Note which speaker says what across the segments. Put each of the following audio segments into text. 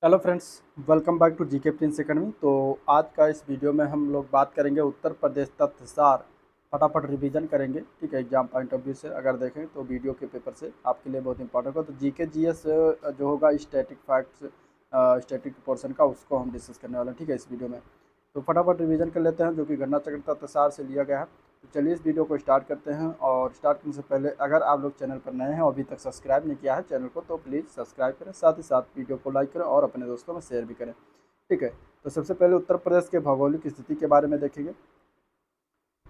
Speaker 1: Hello friends, welcome back to GK prince academy. तो आज का इस वीडियो में हम लोग बात करेंगे उत्तर प्रदेश तत्वसार। फटाफट रिवीजन करेंगे, ठीक है। एग्जाम पॉइंट ऑफ व्यू से अगर देखें तो वीडियो के पेपर से आपके लिए बहुत इंपॉर्टेंट होगा। तो जीके जीएस जो होगा स्टैटिक फैक्ट्स, स्टैटिक पोर्शन का, उसको हम डिस्कस करने वाले हैं, ठीक है, इस वीडियो में। तो फटाफट रिवीजन कर लेते हैं, जो कि घटना चक्र तत्वसार से लिया गया है। तो चलिए इस वीडियो को स्टार्ट करते हैं। और स्टार्ट करने से पहले अगर आप लोग चैनल पर नए हैं और अभी तक सब्सक्राइब नहीं किया है चैनल को, तो प्लीज़ सब्सक्राइब करें, साथ ही साथ वीडियो को लाइक करें और अपने दोस्तों में शेयर भी करें, ठीक है। तो सबसे पहले उत्तर प्रदेश के भौगोलिक स्थिति के बारे में देखेंगे।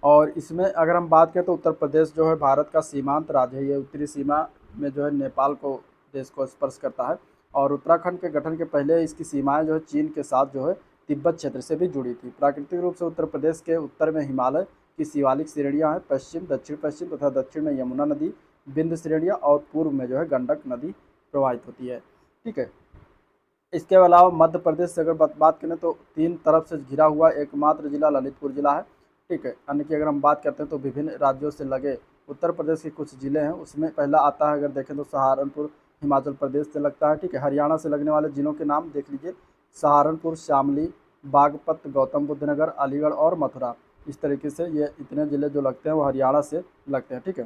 Speaker 1: और इसमें अगर हम बात करें तो उत्तर प्रदेश जो है भारत का सीमांत राज्य है। ये उत्तरी सीमा में जो है नेपाल को, देश को स्पर्श करता है। और उत्तराखंड के गठन के पहले इसकी सीमाएं जो है चीन के साथ जो है तिब्बत क्षेत्र से भी जुड़ी थी। प्राकृतिक रूप से उत्तर प्रदेश के उत्तर में हिमालय की शिवालिक श्रेणियाँ हैं, पश्चिम दक्षिण पश्चिम तथा दक्षिण में यमुना नदी बिंद श्रेणियाँ, और पूर्व में जो है गंडक नदी प्रवाहित होती है, ठीक है। इसके अलावा मध्य प्रदेश से अगर बात करें तो तीन तरफ से घिरा हुआ एकमात्र जिला ललितपुर जिला है, ठीक है। अन्य की अगर हम बात करते हैं तो विभिन्न राज्यों से लगे उत्तर प्रदेश के कुछ ज़िले हैं। उसमें पहला आता है, अगर देखें तो सहारनपुर हिमाचल प्रदेश से लगता है, ठीक है। हरियाणा से लगने वाले ज़िलों के नाम देख लीजिए: सहारनपुर, शामली, बागपत, गौतम बुद्ध नगर, अलीगढ़ और मथुरा। इस तरीके से ये इतने ज़िले जो लगते हैं वो हरियाणा से लगते हैं, ठीक है।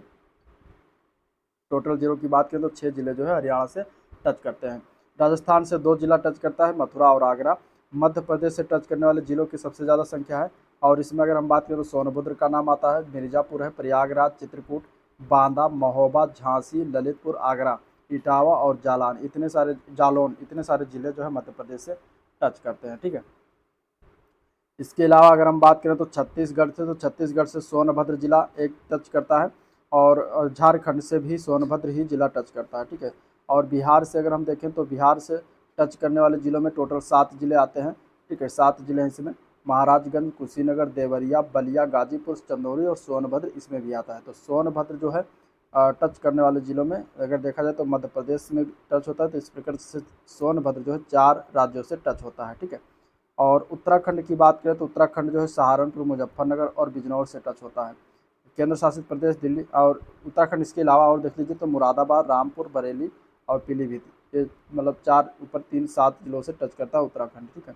Speaker 1: टोटल ज़िलों की बात करें तो 6 ज़िले जो है हरियाणा से टच करते हैं। राजस्थान से 2 ज़िला टच करता है, मथुरा और आगरा। मध्य प्रदेश से टच करने वाले ज़िलों की सबसे ज़्यादा संख्या है। और इसमें अगर हम बात करें तो सोनभद्र का नाम आता है, मिर्ज़ापुर है, प्रयागराज, चित्रकूट, बांदा, महोबा, झांसी, ललितपुर, आगरा, इटावा और जालौन इतने सारे ज़िले जो है मध्य प्रदेश से टच करते हैं, ठीक है। इसके अलावा अगर हम बात करें तो छत्तीसगढ़ से सोनभद्र जिला एक टच करता है। और झारखंड से भी सोनभद्र ही जिला टच करता है, ठीक है। और बिहार से अगर हम देखें तो बिहार से टच करने वाले ज़िलों में टोटल 7 ज़िले आते हैं, ठीक है। 7 ज़िले हैं इसमें: महाराजगंज, कुशीनगर, देवरिया, बलिया, गाजीपुर, चंदौली और सोनभद्र इसमें भी आता है। तो सोनभद्र जो है टच करने वाले ज़िलों में अगर देखा जाए तो मध्य प्रदेश में टच होता है। तो इस प्रकार से सोनभद्र जो है 4 राज्यों से टच होता है, ठीक है। और उत्तराखंड की बात करें तो उत्तराखंड जो है सहारनपुर, मुजफ्फरनगर और बिजनौर से टच होता है। केंद्र शासित प्रदेश दिल्ली और उत्तराखंड, इसके अलावा और देख लीजिए तो मुरादाबाद, रामपुर, बरेली और पीलीभीत, ये मतलब 4 ऊपर 3 7 जिलों से टच करता है उत्तराखंड, ठीक है।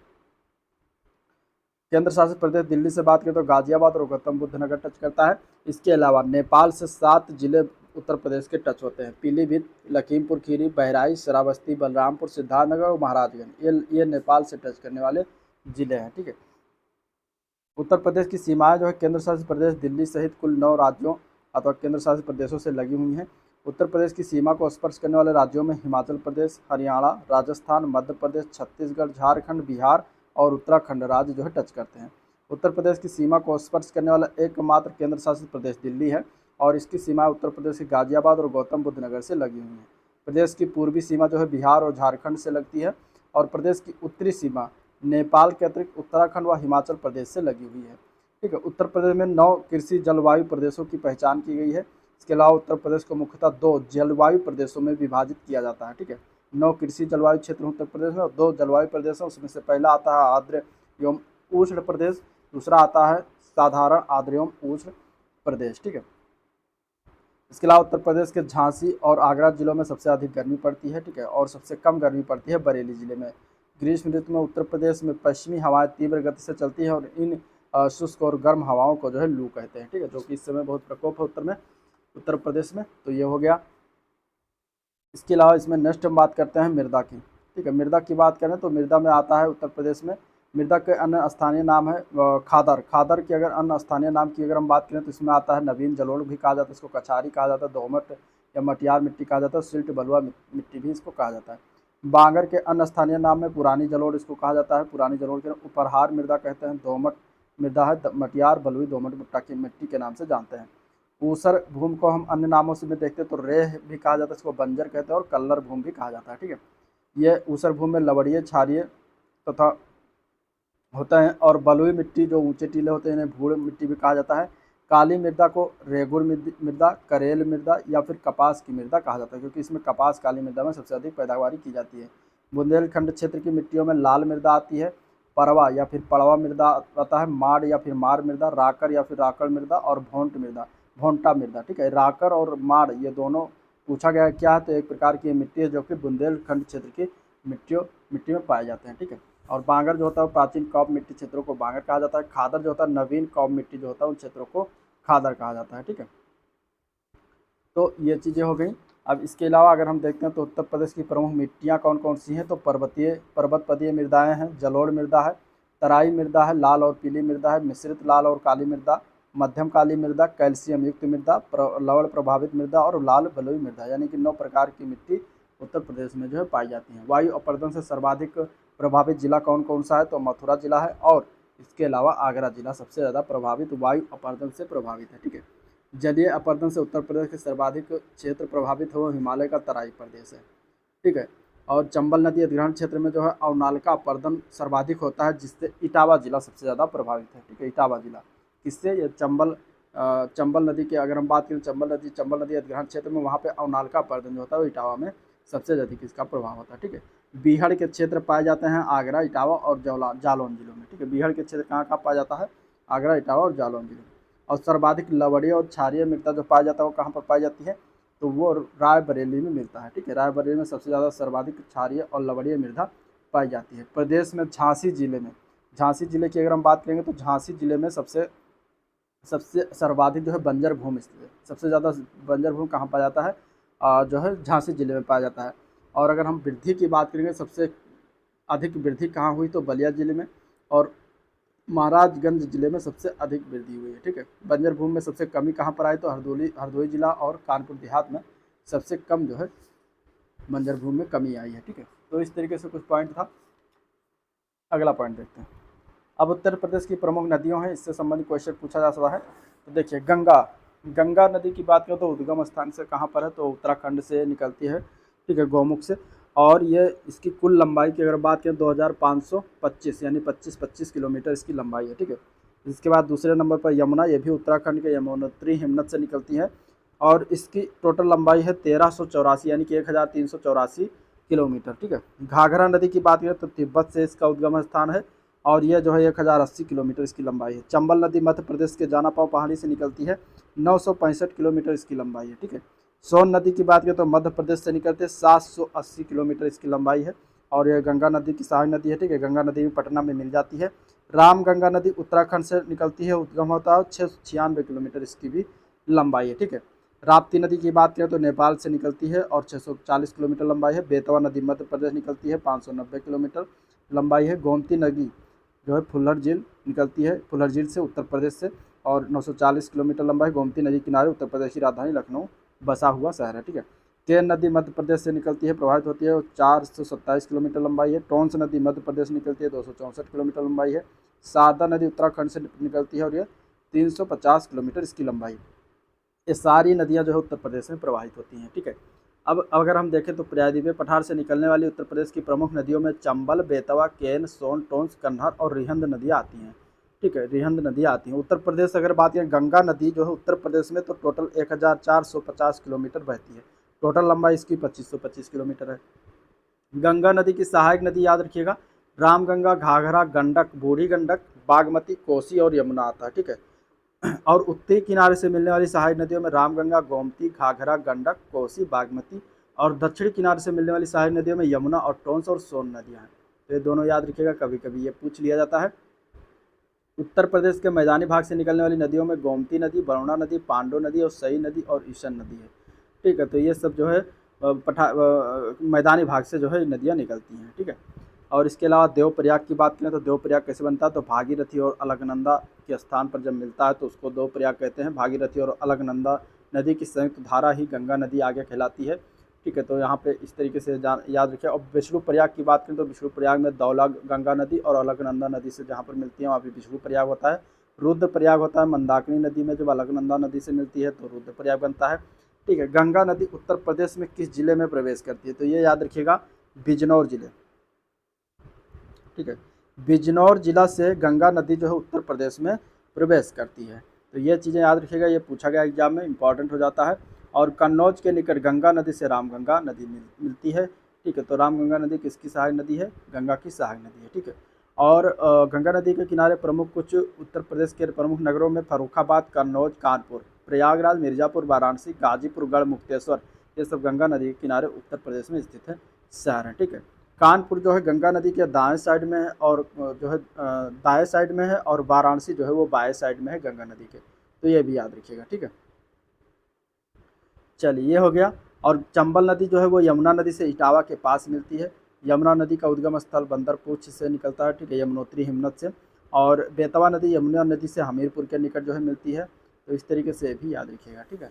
Speaker 1: केंद्र शासित प्रदेश दिल्ली से बात करें तो गाजियाबाद और गौतम बुद्ध नगर टच करता है। इसके अलावा नेपाल से 7 जिले उत्तर प्रदेश के टच होते हैं: पीलीभीत, लखीमपुर खीरी, बहराइच, श्रावस्ती, बलरामपुर, सिद्धार्थनगर और महाराजगंज। ये नेपाल से टच करने वाले जिले हैं, ठीक है। उत्तर प्रदेश की सीमाएं जो है केंद्र शासित प्रदेश दिल्ली सहित कुल 9 राज्यों अथवा केंद्र शासित प्रदेशों से लगी हुई हैं। उत्तर प्रदेश की सीमा को स्पर्श करने वाले राज्यों में हिमाचल प्रदेश, हरियाणा, राजस्थान, मध्य प्रदेश, छत्तीसगढ़, झारखंड, बिहार और उत्तराखंड राज्य जो है टच करते हैं। उत्तर प्रदेश की सीमा को स्पर्श करने वाला एकमात्र केंद्र शासित प्रदेश दिल्ली है। और इसकी सीमाएं उत्तर प्रदेश के गाजियाबाद और गौतम बुद्ध नगर से लगी हुई हैं। प्रदेश की पूर्वी सीमा जो है बिहार और झारखंड से लगती है। और प्रदेश की उत्तरी सीमा नेपाल के अतिरिक्त उत्तराखंड व हिमाचल प्रदेश से लगी हुई है, ठीक है। उत्तर प्रदेश में 9 कृषि जलवायु प्रदेशों की पहचान की गई है। इसके अलावा उत्तर प्रदेश को मुख्यतः 2 जलवायु प्रदेशों में विभाजित किया जाता है, ठीक है। 9 कृषि जलवायु क्षेत्र उत्तर प्रदेश में और 2 जलवायु प्रदेश हैं। उसमें से पहला आता है आर्द्र एवं उष्ण प्रदेश, दूसरा आता है साधारण आर्द्र एवं उष्ण प्रदेश, ठीक है। इसके अलावा उत्तर प्रदेश के झांसी और आगरा जिलों में सबसे अधिक गर्मी पड़ती है, ठीक है। और सबसे कम गर्मी पड़ती है बरेली जिले में। ग्रीष्म ऋतु में उत्तर प्रदेश में पश्चिमी हवाएं तीव्र गति से चलती हैं और इन शुष्क और गर्म हवाओं को जो है लू कहते हैं, ठीक है, जो कि इस समय बहुत प्रकोप है उत्तर प्रदेश में। तो ये हो गया। इसके अलावा इसमें नेक्स्ट हम बात करते हैं मृदा की, ठीक है। मृदा की बात करें तो मृदा में आता है उत्तर प्रदेश में। मृदा के अन्य स्थानीय नाम है खादर। खादर की अगर अन्य स्थानीय नाम की अगर हम बात करें तो इसमें आता है नवीन जलोढ़ भी कहा जाता है, इसको कछारी कहा जाता है, दोमट या मटियार मिट्टी कहा जाता है, सिल्ट बलुआ मिट्टी भी इसको कहा जाता है। बांगर के अन्य स्थानीय नाम में पुरानी जलोढ़ इसको कहा जाता है, पुरानी जलोढ़ के उपरहार मृदा कहते हैं, दोमट मृदा है, मटियार बलुई दोमट मिट्टी के नाम से जानते हैं। ऊसर भूमि को हम अन्य नामों से भी देखते हैं तो रेह भी कहा जाता है, इसको बंजर कहते हैं, और कल्लर भूमि भी कहा जाता है, ठीक है। ये ऊसर भूमि में लवड़ीय, क्षारीय तथा होता है। और बलुई मिट्टी जो ऊंचे टीले होते हैं इन्हें भूड़ मिट्टी भी कहा जाता है। काली मृदा को रेगुर मृदा, करेल मृदा या फिर कपास की मृदा कहा जाता है, क्योंकि इसमें कपास काली मृदा में सबसे अधिक पैदावारी की जाती है। बुंदेलखंड क्षेत्र की मिट्टियों में लाल मृदा आती है, परवा या फिर पड़वा मृदा आता है, माड़ या फिर मार मृदा, राकर या फिर राकड़ मृदा और भोंटा मृदा, ठीक है। राकर और माड़ ये दोनों पूछा गया है क्या है, तो एक प्रकार की मिट्टी है जो कि बुंदेलखंड क्षेत्र की मिट्टी में पाए जाते हैं, ठीक है। और बांगर जो होता है प्राचीन कौप मिट्टी क्षेत्रों को बांगर कहा जाता है। खादर जो होता है नवीन कौप मिट्टी जो होता है उन क्षेत्रों को खादर कहा जाता है, ठीक है। तो ये चीज़ें हो गई। अब इसके अलावा अगर हम देखते हैं तो उत्तर प्रदेश की प्रमुख मिट्टियाँ कौन कौन सी हैं, तो पर्वतपदीय मृदाएँ हैं, जलोढ़ मृदा है, तराई मृदा है, लाल और पीली मृदा है, मिश्रित लाल और काली मृदा, मध्यम काली मृदा, कैल्शियम युक्त मृदा, लवण प्रभावित मृदा और लाल बलुई मृदा, यानी कि 9 प्रकार की मिट्टी उत्तर प्रदेश में जो है पाई जाती हैं। वायु अपर्दन से सर्वाधिक प्रभावित जिला कौन कौन सा है, तो मथुरा जिला है, और इसके अलावा आगरा जिला सबसे ज़्यादा प्रभावित वायु अपर्दन से प्रभावित है, ठीक है। जलीय अपरदन से उत्तर प्रदेश के सर्वाधिक क्षेत्र प्रभावित हो हिमालय का तराई प्रदेश है, ठीक है। और चंबल नदी अधिग्रहण क्षेत्र में जो है अवनालिका अपरदन सर्वाधिक होता है, जिससे इटावा जिला सबसे ज़्यादा प्रभावित है, ठीक है। इटावा जिला किससे, ये चंबल नदी की अगर हम बात करें, चंबल नदी अधिग्रहण क्षेत्र में वहाँ पे अवनालिका अपरदन जो होता है वो इटावा में सबसे अधिक इसका प्रभाव होता है, ठीक है। बीहड़ के क्षेत्र पाए जाते हैं आगरा, इटावा और जालौन जिलों में, ठीक है। बीहड़ के क्षेत्र कहाँ कहाँ पाया जाता है, आगरा, इटावा और जालौन जिलों में। और सर्वाधिक लवणीय और क्षारीय मृदा जो पाया जाता है वो कहाँ पर पाई जाती है, तो वो रायबरेली में मिलता है, ठीक है। रायबरेली में सबसे ज़्यादा सर्वाधिक क्षारीय और लवणीय मृदा पाई जाती है। प्रदेश में झांसी जिले की अगर हम बात करेंगे तो झांसी जिले में सबसे सर्वाधिक जो है बंजर भूमि स्थित है। सबसे ज़्यादा बंजर भूमि कहाँ पाया जाता है, जो है झांसी जिले में पाया जाता है। और अगर हम वृद्धि की बात करेंगे सबसे अधिक वृद्धि कहाँ हुई, तो बलिया जिले में, और महाराजगंज जिले में सबसे अधिक वृद्धि हुई है, ठीक है। बंजर भूमि में सबसे कमी कहाँ पर आई, तो हरदोई जिला और कानपुर देहात में सबसे कम जो है बंजर भूमि में कमी आई है, ठीक है। तो इस तरीके से कुछ पॉइंट था। अगला पॉइंट देखते हैं। अब उत्तर प्रदेश की प्रमुख नदियों हैं, इससे संबंधित क्वेश्चन पूछा जा सकता है। तो देखिए गंगा नदी की बात करें तो उद्गम स्थान से कहाँ पर है, तो उत्तराखंड से निकलती है, ठीक है, गौमुख से। और ये इसकी कुल लंबाई की अगर बात करें 2525 यानी 25 किलोमीटर इसकी लंबाई है, ठीक है। इसके बाद दूसरे नंबर पर यमुना, ये भी उत्तराखंड के यमुनोत्री हिमनद से निकलती है, और इसकी टोटल लंबाई है 1384 यानी कि 1384 किलोमीटर, ठीक है। घाघरा नदी की बात करें तो तिब्बत से इसका उद्गम स्थान है, और यह जो है 1080 किलोमीटर इसकी लंबाई है। चंबल नदी मध्य प्रदेश के जानापाव पहाड़ी से निकलती है, 965 किलोमीटर इसकी लंबाई है, ठीक है। सोन नदी की बात करें तो मध्य प्रदेश से निकलते 780 किलोमीटर इसकी लंबाई है, और यह गंगा नदी की सहायक नदी है, ठीक है। गंगा नदी में पटना में मिल जाती है। राम गंगा नदी उत्तराखंड से निकलती है, उद्गम होता है, 696 किलोमीटर इसकी भी लंबाई है, ठीक है। राप्ती नदी की बात करें तो नेपाल से निकलती है और 640 किलोमीटर लंबाई है। बेतवा नदी मध्य प्रदेश निकलती है, 590 किलोमीटर लंबाई है। गोमती नदी जो है फुल्लर झील निकलती है, फुल्लर झील से उत्तर प्रदेश से, और 940 किलोमीटर लंबा है। गोमती नदी किनारे उत्तर प्रदेश की राजधानी लखनऊ बसा हुआ शहर है, ठीक है। केन नदी मध्य प्रदेश से निकलती है, प्रभावित होती है, 427 किलोमीटर लंबाई है। टोंस नदी मध्य प्रदेश निकलती है, 264 किलोमीटर लंबाई है। शारदा नदी उत्तराखंड से निकलती है और ये 350 किलोमीटर इसकी लंबाई। ये सारी नदियाँ जो है उत्तर प्रदेश में प्रवाहित होती हैं, ठीक है। अब अगर हम देखें तो प्रायद्वीपीय पठार से निकलने वाली उत्तर प्रदेश की प्रमुख नदियों में चंबल, बेतवा, केन, सोन, टोंस, कन्हार और रिहंद नदियाँ आती हैं, ठीक है। रिहंद नदियाँ आती हैं। उत्तर प्रदेश अगर बात करें, गंगा नदी जो है उत्तर प्रदेश में तो टोटल 1450 किलोमीटर बहती है। टोटल लंबाई इसकी 2525 किलोमीटर है। गंगा नदी की सहायक नदी याद रखिएगा, रामगंगा, घाघरा, गंडक, बूढ़ी गंडक, बागमती, कोसी और यमुना आता है, ठीक है। और उत्तरी किनारे से मिलने वाली सहायक नदियों में रामगंगा, गोमती, घाघरा, गंडक, कोसी, बागमती, और दक्षिणी किनारे से मिलने वाली सहायक नदियों में यमुना और टोंस और सोन नदियां हैं। तो ये दोनों याद रखिएगा, कभी कभी ये पूछ लिया जाता है। उत्तर प्रदेश के मैदानी भाग से निकलने वाली नदियों में गोमती नदी, वरुणा नदी, पांडव नदी और सई नदी और ईशन नदी है, ठीक है। तो ये सब जो है मैदानी भाग से जो है नदियाँ निकलती हैं, ठीक है। और इसके अलावा देवप्रयाग की बात करें तो देवप्रयाग कैसे बनता है, तो भागीरथी और अलकनंदा के स्थान पर जब मिलता है तो उसको देवप्रयाग कहते हैं। भागीरथी और अलकनंदा नदी की संयुक्त धारा ही गंगा नदी आगे कहलाती है, ठीक है। तो यहाँ पे इस तरीके से याद रखें। और विष्णुप्रयाग की बात करें तो विष्णुप्रयाग में दौला गंगा नदी और अलकनंदा नदी से जहाँ पर मिलती है वहाँ पर विष्णुप्रयाग होता है। रुद्रप्रयाग होता है मंदाकिनी नदी में, जब अलकनंदा नदी से मिलती है तो रुद्रप्रयाग बनता है, ठीक है। गंगा नदी उत्तर प्रदेश में किस जिले में प्रवेश करती है, तो ये याद रखिएगा, बिजनौर जिले, ठीक है। बिजनौर जिला से गंगा नदी जो है उत्तर प्रदेश में प्रवेश करती है। तो ये चीज़ें याद रखिएगा, ये पूछा गया एग्जाम में, इंपॉर्टेंट हो जाता है। और कन्नौज के निकट गंगा नदी से रामगंगा नदी मिलती है, ठीक है। तो रामगंगा नदी किसकी सहायक नदी है, गंगा की सहायक नदी है, ठीक है। और गंगा नदी के किनारे प्रमुख कुछ उत्तर प्रदेश के प्रमुख नगरों में फर्रुखाबाद, कन्नौज, कानपुर, प्रयागराज, मिर्ज़ापुर, वाराणसी, गाजीपुर, गढ़ मुक्तेश्वर, ये सब गंगा नदी के किनारे उत्तर प्रदेश में स्थित है शहर हैं, ठीक है। कानपुर जो है गंगा नदी के दाएं साइड में है और जो है दाएं साइड में है, और वाराणसी जो है वो बाएं साइड में है गंगा नदी के। तो ये भी याद रखिएगा, ठीक है। चलिए ये हो गया। और चंबल नदी जो है वो यमुना नदी से इटावा के पास मिलती है। यमुना नदी का उद्गम स्थल बंदरपूछ से निकलता है, ठीक है, यमुनोत्री हिमनद से। और बेतवा नदी यमुना नदी से हमीरपुर के निकट जो है मिलती है। तो इस तरीके से भी याद रखिएगा, ठीक है।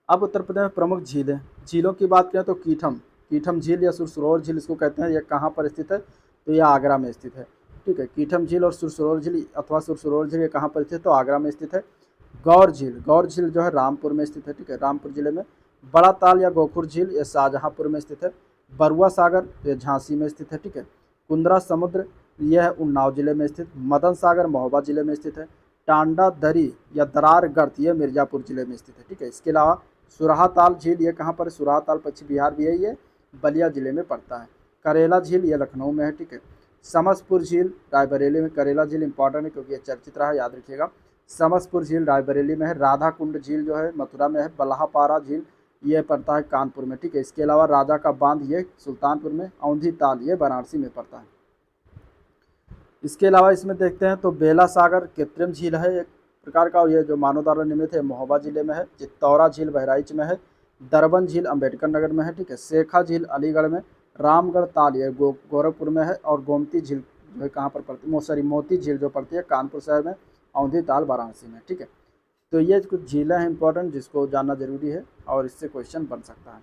Speaker 1: अब उत्तर प्रदेश में प्रमुख झीलें, झीलों की बात करें तो कीठम, कीठम झील या सुरसरोवर झील इसको कहते हैं। यह कहाँ पर स्थित है? तो यह आगरा में स्थित है, ठीक है। कीठम झील और सुरसरोवर झील अथवा सुरसरोवर झील ये कहाँ पर स्थित है? तो आगरा में स्थित है। गौर झील, गौर झील जो है रामपुर में स्थित है, ठीक है, रामपुर जिले में। बड़ा ताल या गोखुर झील ये शाहजहाँपुर में स्थित है। बरुआ सागर ये झांसी में स्थित है, ठीक है। कुंद्रा समुद्र यह उन्नाव जिले में स्थित। मदन सागर महोबा जिले में स्थित है। टांडा दरी या दरार गर्त ये मिर्जापुर जिले में स्थित है, ठीक है। इसके अलावा सुराहा ताल झील ये कहाँ पर है? सुराहा ताल पश्चिम बिहार भी है, ये बलिया जिले में पड़ता है। करेला झील ये लखनऊ में है, ठीक है। समसपुर झील रायबरेली में। करेला झील इंपॉर्टेंट है क्योंकि ये चर्चित रहा है, याद रखिएगा। समसपुर झील रायबरेली में है। राधा कुंड झील जो है मथुरा में है। बल्हापारा झील ये पड़ता है कानपुर में, ठीक है। इसके अलावा राजा का बांध ये सुल्तानपुर में। औंधी ताल ये वाराणसी में पड़ता है। इसके अलावा इसमें देखते हैं तो बेला सागर कृत्रिम झील है एक प्रकार का, और ये जो मानव द्वारा निर्मित है महोबा जिले में है। चित्तौरा झील बहराइच में है। दरबन झील अम्बेडकर नगर में है, ठीक है। शेखा झील अलीगढ़ में। रामगढ़ ताल ये गोरखपुर में है। और गोमती झील जो है कहाँ पर पड़ती है? सॉरी, मोती झील जो पड़ती है कानपुर शहर में। औंधी ताल वाराणसी में, ठीक है। तो ये कुछ झीलें हैं इंपॉर्टेंट जिसको जानना जरूरी है और इससे क्वेश्चन बन सकता है।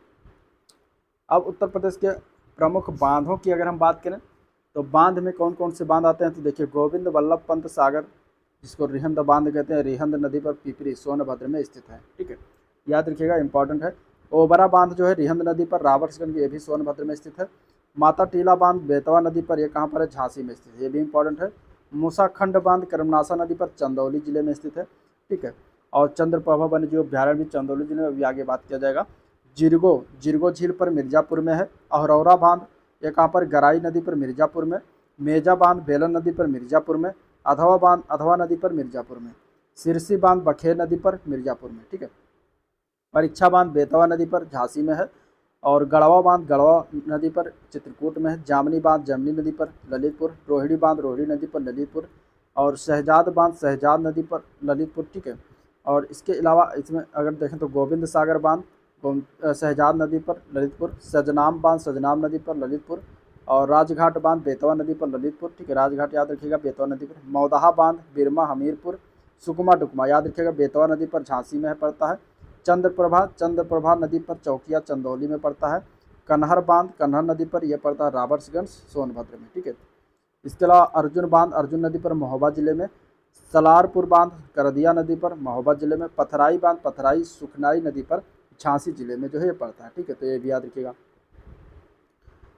Speaker 1: अब उत्तर प्रदेश के प्रमुख बांधों की अगर हम बात करें तो बांध में कौन कौन से बांध आते हैं? तो देखिए गोविंद वल्लभ पंत सागर जिसको रिहंद बांध कहते हैं, रिहंद नदी पर पिपरी सोनभद्र में स्थित है, ठीक है, याद रखिएगा, इंपॉर्टेंट है। ओबरा बांध जो है रिहंद नदी पर रावटसगंज, ये भी सोनभद्र में स्थित है। माता टीला बांध बेतवा नदी पर, ये कहाँ पर है? झांसी में स्थित है, ये भी इंपॉर्टेंट है। मूसाखंड बांध कर्मनाशा नदी पर चंदौली जिले में स्थित है, ठीक है। और चंद्रप्रभा वन्यजीव अभ्यारण्य भी चंदौली जिले में, अभी आगे बात किया जाएगा। जिरगो, जिरगो झील पर मिर्जापुर में है। अहरौरा बांध ये कहाँ पर? गराई नदी पर मिर्जापुर में। मेजा बांध बेलन नदी पर मिर्जापुर में। अधवा बांध अधवा नदी पर मिर्जापुर में। सिरसी बांध बखेर नदी पर मिर्जापुर में, ठीक है। परीक्षा बांध बेतवा नदी पर झांसी में है। और गढ़वा बांध गढ़वा नदी पर चित्रकूट में है। जामनी बांध जमनी नदी पर ललितपुर। रोहिणी बांध रोहिणी नदी पर ललितपुर। और शहजाद बांध शहजाद नदी पर ललितपुर, ठीक है। और इसके अलावा इसमें अगर देखें तो गोविंद सागर बांध शहजाद नदी पर ललितपुर। सजनाम बांध सजनाम नदी पर ललितपुर। और राजघाट बांध बेतवा नदी पर ललितपुर, ठीक है, राजघाट याद रखिएगा बेतवा नदी पर। मौदाहा बांध बिरमा हमीरपुर। सुकमा डुकमा याद रखिएगा बेतवा नदी पर झांसी में पड़ता है। चंद्रप्रभा नदी पर चौकिया चंदौली में पड़ता है। कन्हर बांध कन्हर नदी पर यह पड़ता है राबर्ट्सगंज सोनभद्र में, ठीक है। इसके अलावा अर्जुन बांध अर्जुन नदी पर महोबा जिले में। सलारपुर बांध करदिया नदी पर महोबा जिले में। पथराई बांध पथराई सुखनाई नदी पर झांसी जिले में जो है ये पड़ता है, ठीक है, तो ये भी याद रखिएगा।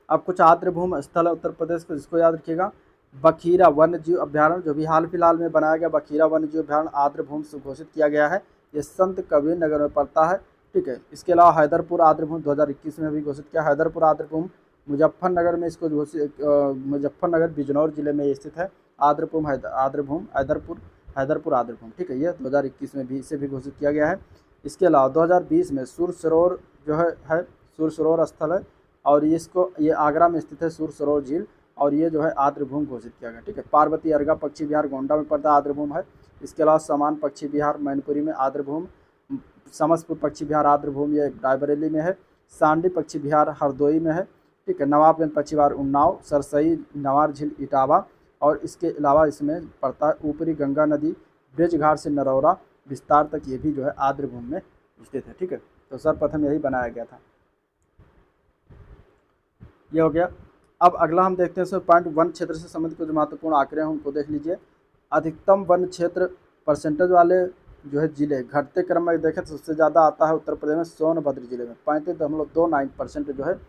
Speaker 1: अब कुछ आर्द्रभूमि स्थल है उत्तर प्रदेश को, जिसको याद रखिएगा। बखीरा वन्य जीव अभ्यारण्य जो भी हाल फिलहाल में बनाया गया, बखीरा वन्य जीव अभ्यारण्य आर्द्रभूमि से घोषित किया गया है। ये संत कबीर नगर में पड़ता है, ठीक है। इसके अलावा हैदरपुर आर्द्रभूमि 2021 में भी घोषित किया। हैदरपुर आर्द्रभूमि मुजफ्फरनगर में इसको घोषित, मुजफ्फरनगर बिजनौर जिले में स्थित है। आर्द्रभूमि हैदरपुर आर्द्रभूमि, ठीक है, ये 2021 में भी इसे भी घोषित किया गया है। इसके अलावा 2020 में सुर सरोवर जो है सुर सरोवर स्थल है, और ये आगरा में स्थित है सुर सरोवर झील, और ये जो है आर्द्रभूमि घोषित किया गया, ठीक है। पार्वती अर्गा पक्षी विहार गोंडा में पड़ता आर्द्रभूमि है। इसके अलावा समान पक्षी विहार मैनपुरी में आर्द्रभूमि। समसपुर पक्षी विहार आर्द्रभूमि ये रायबरेली में है। सांडी पक्षी विहार हरदोई में है, ठीक है। नवाबगंज पक्षी विहार उन्नाव। सरसई नवार झील इटावा। और इसके अलावा इसमें पड़ता है ऊपरी गंगा नदी ब्रिजघाट से नरौरा विस्तार तक, ये भी जो है आर्द्रभूमि में स्थित है, ठीक है। तो सर्वप्रथम यही बनाया गया था, ये हो गया। अब अगला हम देखते हैं सर पॉइंट वन क्षेत्र से संबंधित कुछ महत्वपूर्ण आंकड़े हैं, उनको देख लीजिए। अधिकतम वन क्षेत्र परसेंटेज वाले जो है जिले घटते क्रम में देखें तो सबसे ज़्यादा आता है उत्तर प्रदेश में सोनभद्र जिले में 35.29% जो है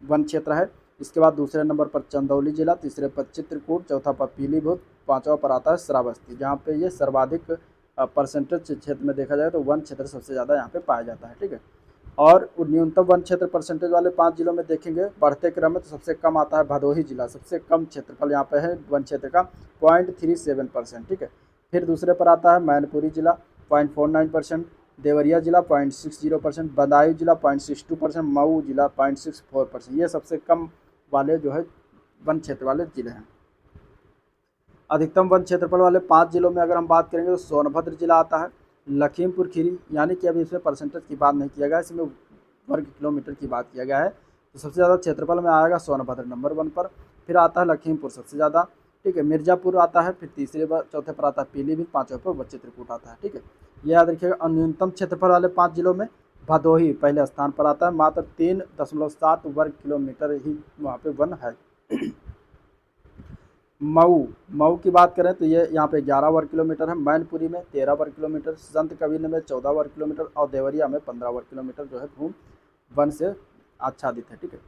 Speaker 1: वन क्षेत्र है। इसके बाद दूसरे नंबर पर चंदौली जिला, तीसरे पर चित्रकूट, चौथा पर पीलीभीत, पाँचवा पर आता है श्रावस्ती, जहाँ पे ये सर्वाधिक परसेंटेज क्षेत्र में देखा जाए तो वन क्षेत्र सबसे ज़्यादा यहाँ पे पाया जाता है, ठीक है। और न्यूनतम वन क्षेत्र परसेंटेज वाले 5 जिलों में देखेंगे बढ़ते क्रम में तो सबसे कम आता है भदोही जिला, सबसे कम क्षेत्रफल यहाँ पे है वन क्षेत्र का 0.37%, ठीक है। फिर दूसरे पर आता है मैनपुरी जिला 0.49%, देवरिया जिला 0.60%, बदायूं जिला 0.62%, मऊ जिला 0.64%। ये सबसे कम वाले जो है वन क्षेत्र वाले जिले हैं। अधिकतम वन क्षेत्रफल वाले 5 जिलों में अगर हम बात करेंगे तो सोनभद्र जिला आता है, लखीमपुर खीरी, यानी कि अभी इसमें परसेंटेज की बात नहीं किया गया, इसमें वर्ग किलोमीटर की बात किया गया है। तो सबसे ज़्यादा क्षेत्रफल में आएगा सोनभद्र नंबर 1 पर, फिर आता है लखीमपुर सबसे ज़्यादा, ठीक है, मिर्ज़ापुर आता है, फिर तीसरे पर, चौथे पर आता है पीलीभीत, पाँचवें पर चित्रकूट आता है, ठीक है। ये याद रखिएगा। न्यूनतम क्षेत्रफल वाले 5 जिलों में भदोही पहले स्थान पर आता है, मात्र 3.7 वर्ग किलोमीटर ही वहाँ पे वन है। मऊ की बात करें तो ये यहाँ पे 11 वर्ग किलोमीटर है, मैनपुरी में 13 वर्ग किलोमीटर, संत कबीर में 14 वर्ग किलोमीटर और देवरिया में 15 वर्ग किलोमीटर जो है भूमि वन से आच्छादित है, ठीक है।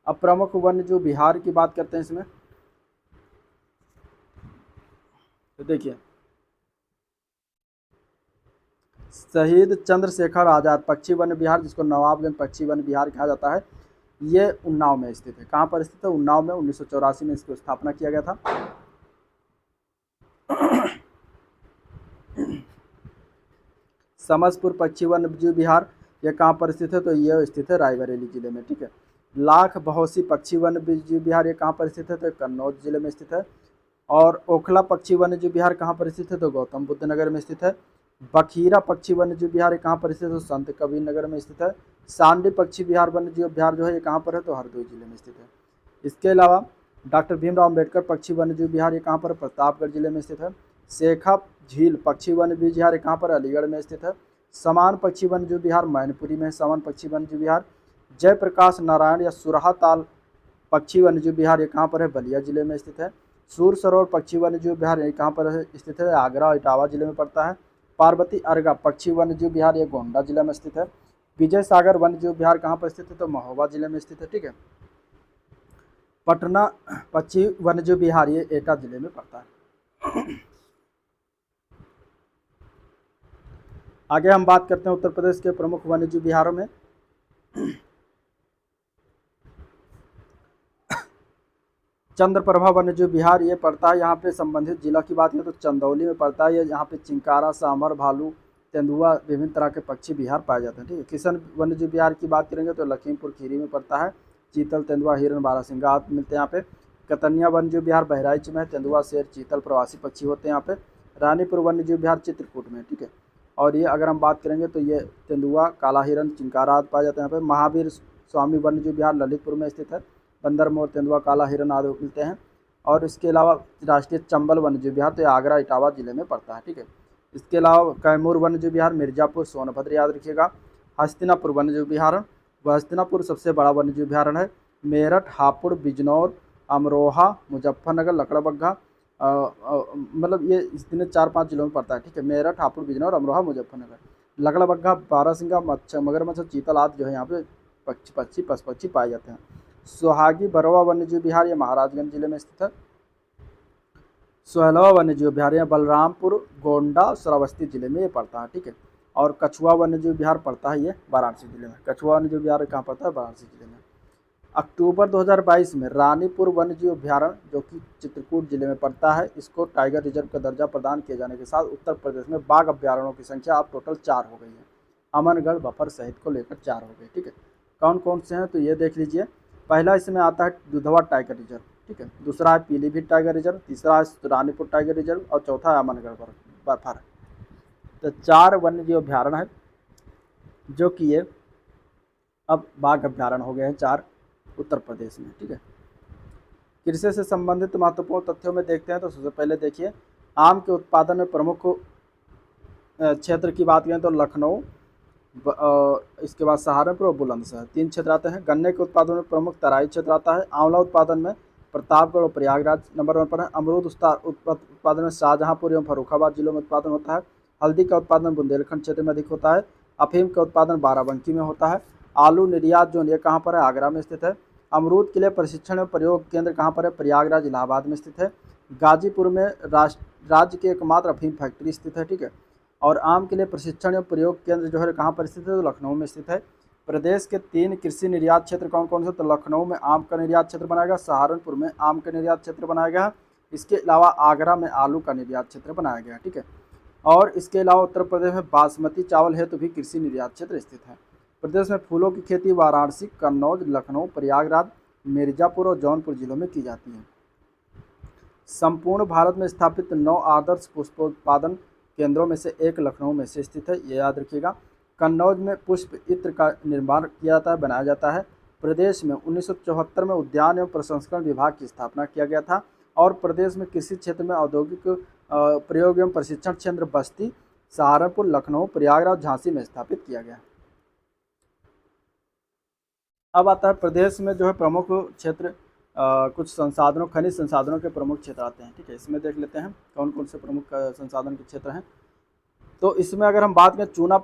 Speaker 1: अब प्रमुख वन जो बिहार की बात करते हैं इसमें, तो देखिए शहीद चंद्रशेखर आज़ाद पक्षी वन बिहार, जिसको नवाबगंज पक्षी वन बिहार कहा जाता है, ये उन्नाव में स्थित है। कहाँ पर स्थित है? उन्नाव में। 1984 में इसकी स्थापना किया गया था। समसपुर पक्षी वन जीव विहार, ये कहाँ पर स्थित है? तो ये स्थित है रायबरेली जिले में, ठीक है। लाख बहोसी पक्षी वन जीव विहार, ये कहाँ पर स्थित है? तो कन्नौज जिले में स्थित है। और ओखला पक्षी वन्य जीव विहार कहाँ पर स्थित है? तो गौतम बुद्ध नगर में स्थित है। बखीरा पक्षी वन्य जीव विहार कहाँ पर स्थित है? तो संत कबीर नगर में स्थित है। सांडी पक्षी विहार वन्य जीव विहार जो है ये कहाँ पर है? तो हरदोई जिले में स्थित है। इसके अलावा डॉक्टर भीमराव अम्बेडकर पक्षी वन्य जीव विहार ये कहाँ पर? प्रतापगढ़ जिले में स्थित है। शेखा झील पक्षी वन्य जीव विहार कहाँ पर? अलीगढ़ में स्थित है। समान पक्षी वन्य जीव विहार मैनपुरी में है। समान पक्षी वन्य जीव विहार जयप्रकाश नारायण या सुरहा ताल पक्षी वन्य जीव विहार ये कहाँ पर है? बलिया जिले में स्थित है। सूर सरोवर पक्षी वन्य जीव विहार ये कहाँ पर स्थित है? आगरा इटावा जिले में पड़ता है। पार्वती अर्गा पक्षी वन्य जीव विहार ये गोंडा जिला में स्थित है। विजय सागर वन्य जीव विहार कहाँ पर स्थित है? तो महोबा जिले में स्थित है, ठीक है। पटना पक्षी वन्य जीव विहार ये एटा जिले में पड़ता है। आगे हम बात करते हैं उत्तर प्रदेश के प्रमुख वन्य जीव विहारों में। चंद्रप्रभा वन्यजीव विहार ये पड़ता है, यहाँ पे संबंधित जिला की बात करें तो चंदौली में पड़ता है। ये यहाँ पे चिंकारा, सांभर, भालू, तेंदुआ, विभिन्न तरह के पक्षी विहार पाए जाते हैं, ठीक है। किशन वन्यजीव विहार की बात करेंगे तो लखीमपुर खीरी में पड़ता है। चीतल, तेंदुआ, हिरण, बारहसिंगा मिलते हैं यहाँ पे। कतनिया वन्यजीव विहार बहराइच में है। तेंदुआ, शेर, चीतल प्रवासी पक्षी होते हैं यहाँ पे। रानीपुर वन्यजीव विहार चित्रकूट में, ठीक है। और ये अगर हम बात करेंगे तो ये तेंदुआ, काला हिरण, चिंकारा आदि पाए जाते हैं यहाँ पे। महावीर स्वामी वन्यजीव विहार ललितपुर में स्थित है। बंदर, मोर, तेंदुआ, काला हिरण आदि मिलते हैं। और इसके अलावा राष्ट्रीय चंबल वन्यजीव विहार तो आगरा इटावा जिले में पड़ता है, ठीक है। इसके अलावा कैमूर वन्यजीव विहार मिर्जापुर, सोनभद्र याद रखिएगा। हस्तिनापुर वन्यजीव विहार, वह हस्तिनापुर सबसे बड़ा वन्यजीव विहार है। मेरठ, हापुड़, बिजनौर, अमरोहा, मुजफ्फरनगर, लकड़बग्घा, मतलब ये इतने 4-5 जिलों में पड़ता है, ठीक है। मेरठ, हापुड़, बिजनौर, अमरोहा, मुजफ्फरनगर, लकड़बग्घा, बारहसिंगा, मगरमच्छ, चीतल आदि जो है यहाँ पे पक्षी पाए जाते हैं। सुहागी बरवा वन्यजीव विहार ये महाराजगंज जिले में स्थित है। सोहलवा वन्यजीव विहार ये बलरामपुर, गोंडा, श्रावस्ती जिले में ये पड़ता है, ठीक है। और कछुआ वन्यजीव विहार पड़ता है ये वाराणसी जिले में। कछुआ वन्यजीव विहार कहाँ पड़ता है? वाराणसी जिले में। अक्टूबर 2022 में रानीपुर वन्यजीव अभ्यारण्य जो कि चित्रकूट जिले में पड़ता है, इसको टाइगर रिजर्व का दर्जा प्रदान किए जाने के साथ उत्तर प्रदेश में बाघ अभ्यारण्यों की संख्या अब टोटल 4 हो गई है। अमनगढ़, बफर सहित को लेकर 4 हो गए, ठीक है। कौन कौन से हैं? तो ये देख लीजिए। पहला इसमें आता है दुधवा टाइगर रिजर्व, ठीक है। दूसरा है पीलीभीत टाइगर रिजर्व, तीसरा है रानीपुर टाइगर रिजर्व और चौथा है अमनगढ़ बफर। तो 4 वन्यजीव अभ्यारण्य है जो कि ये अब बाघ अभ्यारण्य हो गए हैं 4 उत्तर प्रदेश में, ठीक है। कृषि से संबंधित महत्वपूर्ण तथ्यों में देखते हैं तो सबसे पहले देखिए आम के उत्पादन में प्रमुख क्षेत्र की बात करें तो लखनऊ, इसके बाद सहारनपुर और बुलंदशहर 3 क्षेत्र आते हैं। गन्ने के उत्पादन में प्रमुख तराई क्षेत्र आता है। आंवला उत्पादन में प्रतापगढ़ और प्रयागराज नंबर 1 पर है। अमरूद उत्पादन में शाहजहांपुर एवं फर्रुखाबाद जिलों में उत्पादन होता है। हल्दी का उत्पादन बुंदेलखंड क्षेत्र में अधिक होता है। अफीम का उत्पादन बाराबंकी में होता है। आलू निर्यात जोन ये कहाँ पर है? आगरा में स्थित है। अमरूद के लिए प्रशिक्षण और प्रयोग केंद्र कहाँ पर है? प्रयागराज, इलाहाबाद में स्थित है। गाजीपुर में राज्य की एकमात्र अफीम फैक्ट्री स्थित है, ठीक है। और आम के लिए प्रशिक्षण एवं प्रयोग केंद्र जो है कहाँ पर स्थित है? तो लखनऊ में स्थित है। प्रदेश के 3 कृषि निर्यात क्षेत्र कौन कौन से? तो लखनऊ में आम का निर्यात क्षेत्र बनाया गया, सहारनपुर में आम का निर्यात क्षेत्र बनाया गया, इसके अलावा आगरा में आलू का निर्यात क्षेत्र बनाया गया, ठीक है। और इसके अलावा उत्तर प्रदेश में बासमती चावल हेतु भी कृषि निर्यात क्षेत्र स्थित है। प्रदेश में फूलों की खेती वाराणसी, कन्नौज, लखनऊ, प्रयागराज, मिर्जापुर और जौनपुर जिलों में की जाती है। संपूर्ण भारत में स्थापित 9 आदर्श पुष्पोत्पादन केंद्रों में से एक लखनऊ में से स्थित है, ये याद रखिएगा। कन्नौज में पुष्प इत्र का निर्माण किया जाता है, बनाया जाता है। प्रदेश में 1974 में उद्यान एवं प्रसंस्करण विभाग की स्थापना किया गया था। और प्रदेश में कृषि क्षेत्र में औद्योगिक प्रयोग एवं प्रशिक्षण केंद्र बस्ती, सहारनपुर, लखनऊ, प्रयागराज, झांसी में स्थापित किया गया। अब आता है प्रदेश में जो है प्रमुख क्षेत्र, कुछ संसाधनों, खनिज संसाधनों के प्रमुख क्षेत्र आते हैं। ठीक है, इसमें देख लेते हैं कौन कौन से प्रमुख संसाधन के क्षेत्र हैं। तो इसमें अगर हम बात करें चूना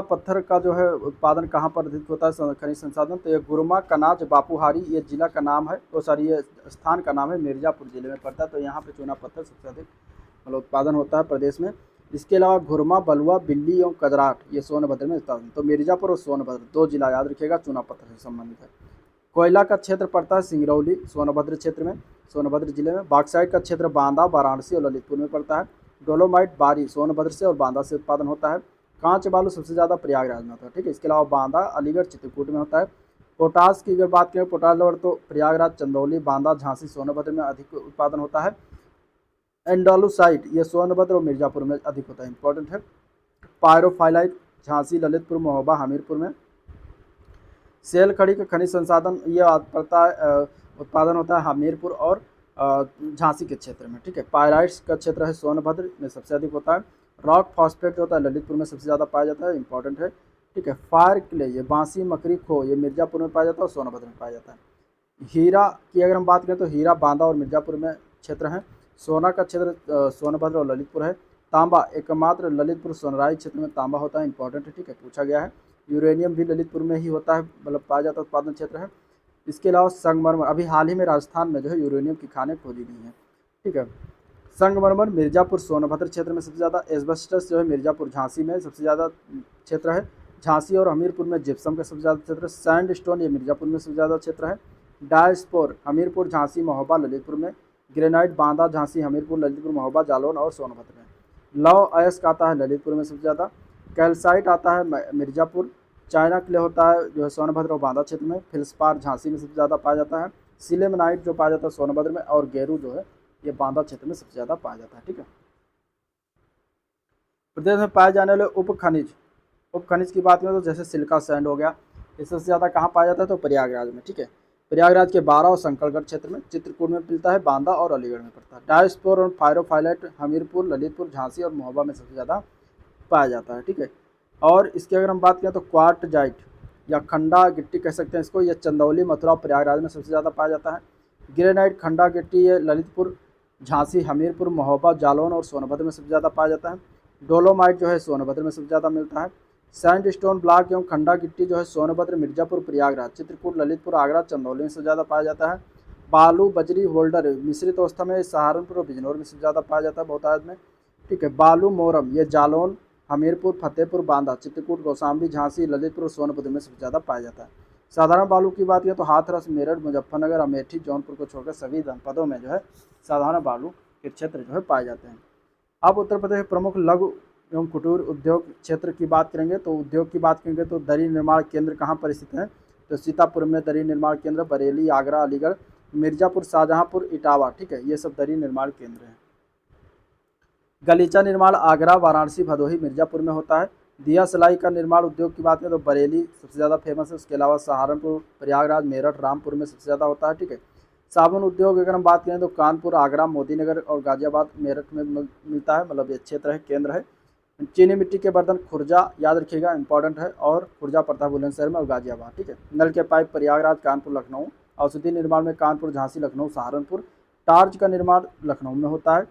Speaker 1: पत्थर का जो है उत्पादन कहाँ पर अधिक होता है खनिज संसाधन, तो ये गुरमा, कनाज, बापूहारी, ये जिला का नाम है, तो सॉरी ये स्थान का नाम है, मिर्जापुर जिले में पड़ता है। तो यहाँ पे चूना पत्थर सबसे अधिक मतलब उत्पादन होता है प्रदेश में। इसके अलावा घुरमा, बलुआ, बिल्ली एवं कजराट ये सोनभद्र में उत्पादन। तो मिर्जापुर और सोनभद्र 2 जिला याद रखिएगा चूना पत्थर से संबंधित है। कोयला का क्षेत्र पड़ता है सिंगरौली, सोनभद्र क्षेत्र में, सोनभद्र जिले में। बॉक्साइट का क्षेत्र बांदा, वाराणसी और ललितपुर में पड़ता है। डोलोमाइट, बारी, सोनभद्र से और बांदा से उत्पादन होता है। कांच बालू सबसे ज़्यादा प्रयागराज में होता है। ठीक है, इसके अलावा बांदा, अलीगढ़, चित्रकूट में होता है। पोटास की अगर बात करें, पोटास लवर, तो प्रयागराज, चंदौली, बांदा, झांसी, सोनभद्र में अधिक उत्पादन होता है। एंडालुसाइट ये सोनभद्र और मिर्जापुर में अधिक होता है, इंपॉर्टेंट है। पायरोफाइलाइट झांसी, ललितपुर, महोबा, हमीरपुर में। सेल खड़ी का खनिज संसाधन ये पड़ता है, उत्पादन होता है हमीरपुर और झांसी के क्षेत्र में। ठीक है, पायराइट्स का क्षेत्र है सोनभद्र में सबसे अधिक होता है। रॉक फॉस्फेट जो होता है ललितपुर में सबसे ज़्यादा पाया जाता है, इंपॉर्टेंट है। ठीक है, फायर क्ले ये बांसी, मकरी, खो ये मिर्जापुर में पाया जाता है और सोनभद्र में पाया जाता है। हीरा की अगर हम बात करें तो हीरा बांदा और मिर्जापुर में क्षेत्र हैं। सोना का क्षेत्र सोनभद्र और ललितपुर है। तांबा एकमात्र ललितपुर सोनराई क्षेत्र में तांबा होता है, इंपॉर्टेंट है। ठीक है, पूछा गया है। यूरेनियम भी ललितपुर में ही होता है, मतलब पाया जाता उत्पादन क्षेत्र है। इसके अलावा संगमरमर, अभी हाल ही में राजस्थान में जो है यूरेनियम की खानें खोजी गई हैं। ठीक है, संगमरमर मिर्जापुर सोनभद्र क्षेत्र में सबसे ज़्यादा। एस्बेस्टस जो है मिर्जापुर झांसी में सबसे ज़्यादा क्षेत्र है। झांसी और हमीरपुर में जिप्सम का सबसे ज़्यादा क्षेत्र है। सैंड स्टोन ये मिर्जापुर में सबसे ज़्यादा क्षेत्र है। डायस्पोर हमीरपुर, झांसी, महोबा, ललितपुर में। ग्रेनाइट बांदा, झांसी, हमीरपुर, ललितपुर, महोबा, जालौन और सोनभद्र में। लौह अयस्क आता है ललितपुर में सबसे ज़्यादा। कैल्साइट आता है मिर्जापुर। चाइना क्ले होता है जो है सोनभद्र और बांदा क्षेत्र में। फिल्सपार झांसी में सबसे ज़्यादा पाया जाता है। सिलेमनाइट जो पाया जाता है सोनभद्र में। और गेरू जो है ये बांदा क्षेत्र में सबसे ज़्यादा पाया जाता है। ठीक है, प्रदेश में पाए जाने वाले उप खनिज की बात करें तो जैसे सिलिका सैंड हो गया, ये सबसे ज़्यादा कहाँ पाया जाता है, तो प्रयागराज में। ठीक है, प्रयागराज के 12 और शंकरगढ़ क्षेत्र में। चित्रकूट में मिलता है, बांदा और अलीगढ़ में पड़ता है। डायस्पोर और फायरोफाइलाइट हमीरपुर, ललितपुर, झांसी और महोबा में सबसे ज़्यादा पाया जाता है। ठीक है, और इसकी अगर हम बात करें तो क्वार्टजाइट या खंडा गिट्टी कह सकते हैं इसको, यह चंदौली, मथुरा, प्रयागराज में सबसे ज़्यादा पाया जाता है। ग्रेनाइट, खंडा गिट्टी ये ललितपुर, झांसी, हमीरपुर, महोबा, जालौन और सोनभद्र में सबसे ज़्यादा पाया जाता है। डोलोमाइट जो है सोनभद्र में सबसे ज़्यादा मिलता है। सैंडस्टोन ब्लॉक एवं खंडा गिट्टी जो है सोनभद्र, मिर्जापुर, प्रयागराज, चित्रकूट, ललितपुर, आगरा, चंदौली में सबसे ज़्यादा पाया जाता है। बालू, बजरी, होल्डर मिश्रित अवस्था में सहारनपुर और बिजनौर में सबसे ज़्यादा पाया जाता है बहुतायत में। ठीक है, बालू, मोरम ये जालौन, हमीरपुर, फतेहपुर, बांदा, चित्रकूट, कौशाम्बी, झांसी, ललितपुर और सोनभद्र में सबसे ज़्यादा पाया जाता है। साधारण बालू की बात करें तो हाथरस, मेरठ, मुजफ्फरनगर, अमेठी, जौनपुर को छोड़कर सभी जनपदों में जो है साधारण बालू के क्षेत्र जो है पाए जाते हैं। अब उत्तर प्रदेश के प्रमुख लघु एवं कुटीर उद्योग क्षेत्र की बात करेंगे तो उद्योग की बात करेंगे तो दरी निर्माण केंद्र कहाँ पर स्थित है, तो सीतापुर में दरी निर्माण केंद्र, बरेली, आगरा, अलीगढ़, मिर्जापुर, शाहजहाँपुर, इटावा। ठीक है, ये सब दरी निर्माण केंद्र हैं। गलीचा निर्माण आगरा, वाराणसी, भदोही, मिर्जापुर में होता है। दिया सिलाई का निर्माण उद्योग की बात करें तो बरेली सबसे ज़्यादा फेमस है। उसके अलावा सहारनपुर, प्रयागराज, मेरठ, रामपुर में सबसे ज़्यादा होता है। ठीक है, साबुन उद्योग अगर हम बात करें तो कानपुर, आगरा, मोदीनगर और गाजियाबाद, मेरठ में मिलता है, मतलब ये क्षेत्र है, केंद्र है। चीनी मिट्टी के बर्तन खुर्जा याद रखिएगा, इंपॉर्टेंट है, और खुर्जा पड़ता है बुलंदशहर में और गाजियाबाद। ठीक है, नल के पाइप प्रयागराज, कानपुर, लखनऊ। औषधि निर्माण में कानपुर, झांसी, लखनऊ, सहारनपुर। टार्च का निर्माण लखनऊ में होता है।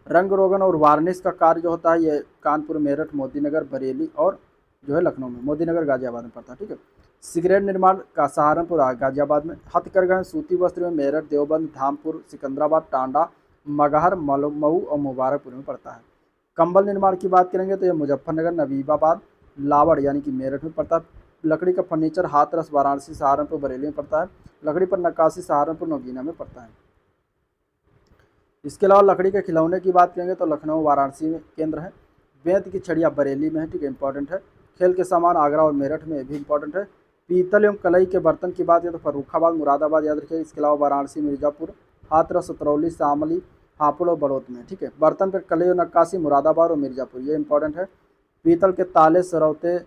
Speaker 1: रंग रोगन और वार्निश का कार्य जो होता है ये कानपुर, मेरठ, मोदीनगर, बरेली और जो है लखनऊ में। मोदीनगर गाजियाबाद में पड़ता है। ठीक है, सिगरेट निर्माण का सहारनपुर, गाजियाबाद में। हथकरघा सूती वस्त्र में मेरठ, देवबंद, धामपुर, सिकंदराबाद, टांडा, मगहर, मऊ और मुबारकपुर में पड़ता है। कंबल निर्माण की बात करेंगे तो ये मुजफ्फरनगर, नबीबाबाद, लावड़ यानी कि मेरठ में पड़ता है। लकड़ी का फर्नीचर हाथरस, वाराणसी, सहारनपुर, बरेली में पड़ता है। लकड़ी पर नक्काशी सहारनपुर, नगीना में पड़ता है। इसके अलावा लकड़ी के खिलौने की बात करेंगे तो लखनऊ वाराणसी में केंद्र है। बेंत की छड़ियाँ बरेली में है, ठीक है, इंपॉर्टेंट है। खेल के सामान आगरा और मेरठ में, भी इंपॉर्टेंट है। पीतल एवं कलई के बर्तन की बात करें तो फर्रुखाबाद मुरादाबाद याद रखिए। इसके अलावा वाराणसी मिर्जापुर हाथरस सतरौली शामली हापुड़ और बड़ौत में, ठीक है। बर्तन पर कलई और नक्काशी मुरादाबाद और मिर्जापुर, ये इंपॉर्टेंट है। पीतल के ताले सरौते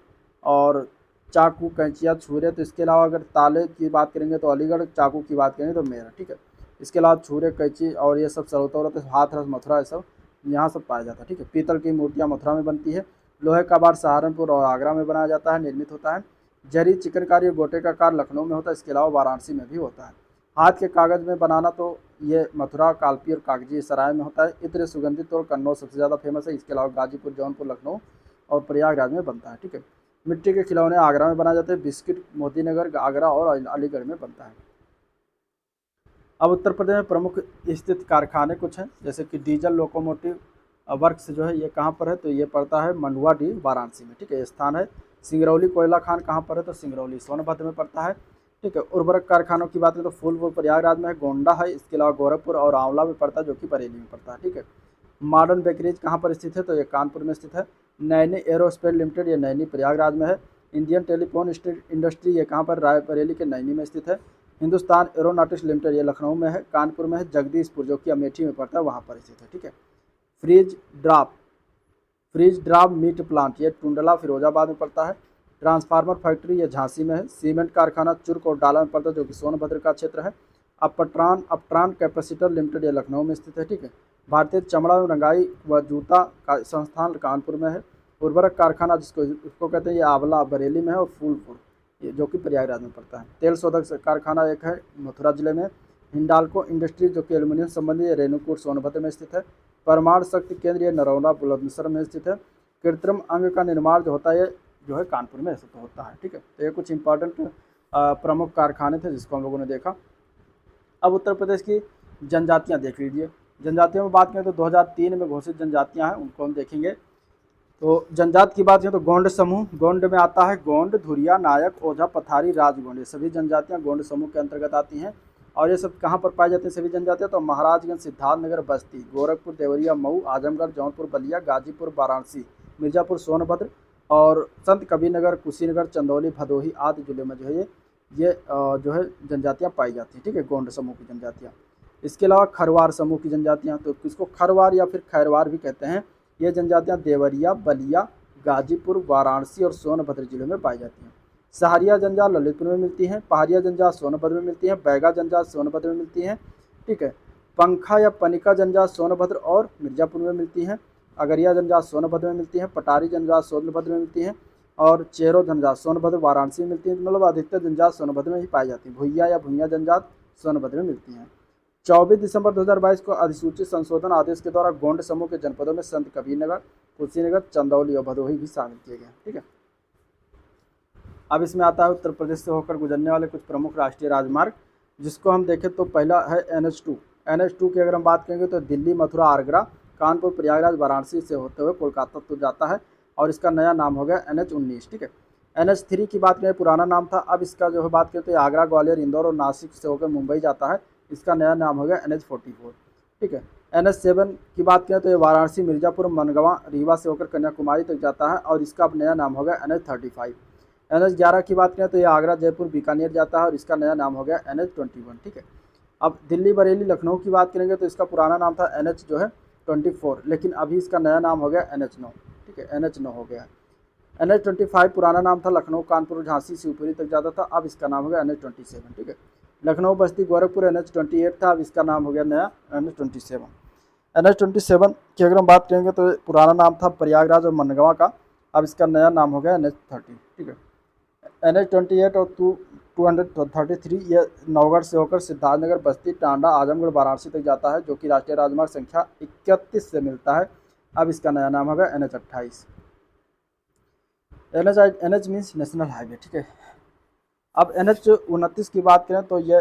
Speaker 1: और चाकू कैंचियाँ छुरे, तो इसके अलावा अगर ताले की बात करेंगे तो अलीगढ़, चाकू की बात करेंगे तो मेरठ, ठीक है। इसके अलावा छुरे कैंची और ये सब सरौते वरौते हाथरस मथुरा ये सब यहाँ सब पाया जाता है, ठीक है। पीतल की मूर्तियाँ मथुरा में बनती है। लोहे का बार सहारनपुर और आगरा में बनाया जाता है, निर्मित होता है। जरी चिकनकारी और गोटे का कार लखनऊ में होता है। इसके अलावा वाराणसी में भी होता है। हाथ के कागज़ में बनाना तो ये मथुरा, कालपी और कागजी सराय में होता है। इत्र सुगंधित और कन्नौज सबसे ज़्यादा फेमस है। इसके अलावा गाजीपुर, जौनपुर, लखनऊ और प्रयागराज में बनता है, ठीक है। मिट्टी के खिलौने आगरा में बनाए जाते हैं। बिस्किट मोतीनगर, आगरा और अलीगढ़ में बनता है। अब उत्तर प्रदेश में प्रमुख स्थित कारखाने कुछ हैं, जैसे कि डीजल लोकोमोटिव वर्क्स जो है ये कहाँ पर है, तो ये पड़ता है मंडुआडीह वाराणसी में, ठीक है, ये स्थान है। सिंगरौली कोयला खान कहाँ पर है, तो सिंगरौली सोनभद्र में पड़ता है, ठीक है। उर्वरक कारखानों की बात करें तो फूलपुर प्रयागराज में है, गोंडा है। इसके अलावा गोरखपुर और आंवला में पड़ता है, जो कि बरेली में पड़ता है, ठीक है। मॉडर्न बेकरीज कहाँ पर स्थित है, तो ये कानपुर में स्थित है। नैनी एरोस्पेस लिमिटेड, ये नैनी प्रयागराज में है। इंडियन टेलीफोन इंडस्ट्री, ये कहाँ पर, रायबरेली के नैनी में स्थित है। हिंदुस्तान एरोनॉटिक्स लिमिटेड, ये लखनऊ में है। कानपुर में है। जगदीशपुर, जो कि अमेठी में पड़ता है, वहाँ पर स्थित है, ठीक है। Freeze drop freeze drop meat plant, ये टुंडला फिरोजाबाद में पड़ता है। ट्रांसफार्मर फैक्ट्री, ये झांसी में है। सीमेंट कारखाना चुर्क और डाला में पड़ता है, जो कि सोनभद्र का क्षेत्र है। अपट्रान कैपेसिटर लिमिटेड, ये लखनऊ में स्थित है, ठीक है। भारतीय चमड़ा एवं रंगाई व जूता का संस्थान कानपुर में है। उर्वरक कारखाना उसको कहते हैं, ये आंवला बरेली में है। और फूलपुर, ये जो कि प्रयागराज में पड़ता है। तेल शोधक कारखाना एक है मथुरा जिले में। हिंडाल्को इंडस्ट्री, जो कि एल्यूमिनियम संबंधी है, रेणुकूट सोनभद्र में स्थित है। परमाणु शक्ति केंद्र, ये नरौला बुलंदशहर में स्थित है। कृत्रिम अंग का निर्माण जो होता है, ये जो है कानपुर में ऐसा तो होता है, ठीक है। तो ये कुछ इंपॉर्टेंट प्रमुख कारखाने थे जिसको हम लोगों ने देखा। अब उत्तर प्रदेश की जनजातियाँ देख लीजिए। जनजातियों में बात करें तो 2003 में घोषित जनजातियाँ हैं, उनको हम देखेंगे। तो जनजाति की बात करें तो गोंड समूह, गोंड में आता है गोंड, धुरिया, नायक, ओझा, पथारी, राजगोंड, ये सभी जनजातियाँ गोंड समूह के अंतर्गत आती हैं। और ये सब कहाँ पर पाई जाती हैं सभी जनजातियाँ, तो महाराजगंज, सिद्धार्थनगर, बस्ती, गोरखपुर, देवरिया, मऊ, आजमगढ़, जौनपुर, बलिया, गाजीपुर, वाराणसी, मिर्जापुर, सोनभद्र और संत कबीरनगर, कुशीनगर, चंदौली, भदोही आदि जिले में जो है ये जो है जनजातियाँ पाई जाती हैं, ठीक है, गोंड समूह की जनजातियाँ। इसके अलावा खरवार समूह की जनजातियाँ, तो इसको खरवार या फिर खैरवार भी कहते हैं। ये जनजातियाँ देवरिया, बलिया, गाजीपुर, वाराणसी और सोनभद्र जिलों में पाई जाती हैं। सहारिया जनजात ललितपुर में मिलती हैं। पहाड़िया जनजात सोनभद्र में मिलती हैं। बैगा जनजात सोनभद्र में मिलती हैं, ठीक है। पंखा या पनिका जनजात सोनभद्र और मिर्जापुर में मिलती हैं। अगरिया जनजात सोनभद्र में मिलती हैं। पटारी जनजात सोनभद्र में मिलती हैं। और चेरो जनजात सोनभद्र वाराणसी में मिलती हैं। मतलब अधिकतर जनजात सोनभद्र में ही पाई जाती है। भुइया या भुइया जनजात सोनभद्र में मिलती हैं। 24 दिसंबर 2022 को अधिसूचित संशोधन आदेश के द्वारा गोंड समूह के जनपदों में संत कबीरनगर, कुशीनगर, चंदौली और भदोही भी शामिल किए गए, ठीक है। अब इसमें आता है उत्तर प्रदेश से होकर गुजरने वाले कुछ प्रमुख राष्ट्रीय राजमार्ग, जिसको हम देखें तो पहला है NH2। NH2 की अगर हम बात करेंगे तो दिल्ली, मथुरा, आगरा, कानपुर, प्रयागराज, वाराणसी से होते हुए कोलकाता तो जाता है और इसका नया नाम हो गया NH19, ठीक है। NH3 की बात करें, पुराना नाम था, अब इसका जो है बात करें तो आगरा, ग्वालियर, इंदौर और नासिक से होकर मुंबई जाता है। इसका नया नाम हो गया NH44, ठीक है। NH7 की बात करें तो ये वाराणसी, मिर्जापुर, मनगवा, रीवा से होकर कन्याकुमारी तक जाता है और इसका अब नया नाम हो गया NH35। NH11 की बात करें तो ये आगरा, जयपुर, बीकानेर जाता है और इसका नया नाम हो गया NH21, ठीक है। अब दिल्ली, बरेली, लखनऊ की बात करेंगे तो इसका पुराना नाम था NH जो है 24, लेकिन अभी इसका नया नाम हो गया NH9, ठीक है, NH9 हो गया है। NH25 पुराना नाम था लखनऊ, कानपुर, झांसी, शिवपुरी तक जाता था, अब इसका नाम हो गया NH27, ठीक है। लखनऊ, बस्ती, गोरखपुर NH28 था, अब इसका नाम हो गया नया NH27। NH27 की अगर हम बात करेंगे तो पुराना नाम था प्रयागराज और मनगवा का, अब इसका नया नाम हो गया NH30, ठीक है। NH28 और 233 ये नौगढ़ से होकर सिद्धार्थनगर, बस्ती, टांडा, आजमगढ़, वाराणसी तक जाता है, जो कि राष्ट्रीय राजमार्ग संख्या 31 से मिलता है। अब इसका नया नाम होगा NH28। NH means national highway, ठीक है। अब NH29 की बात करें तो ये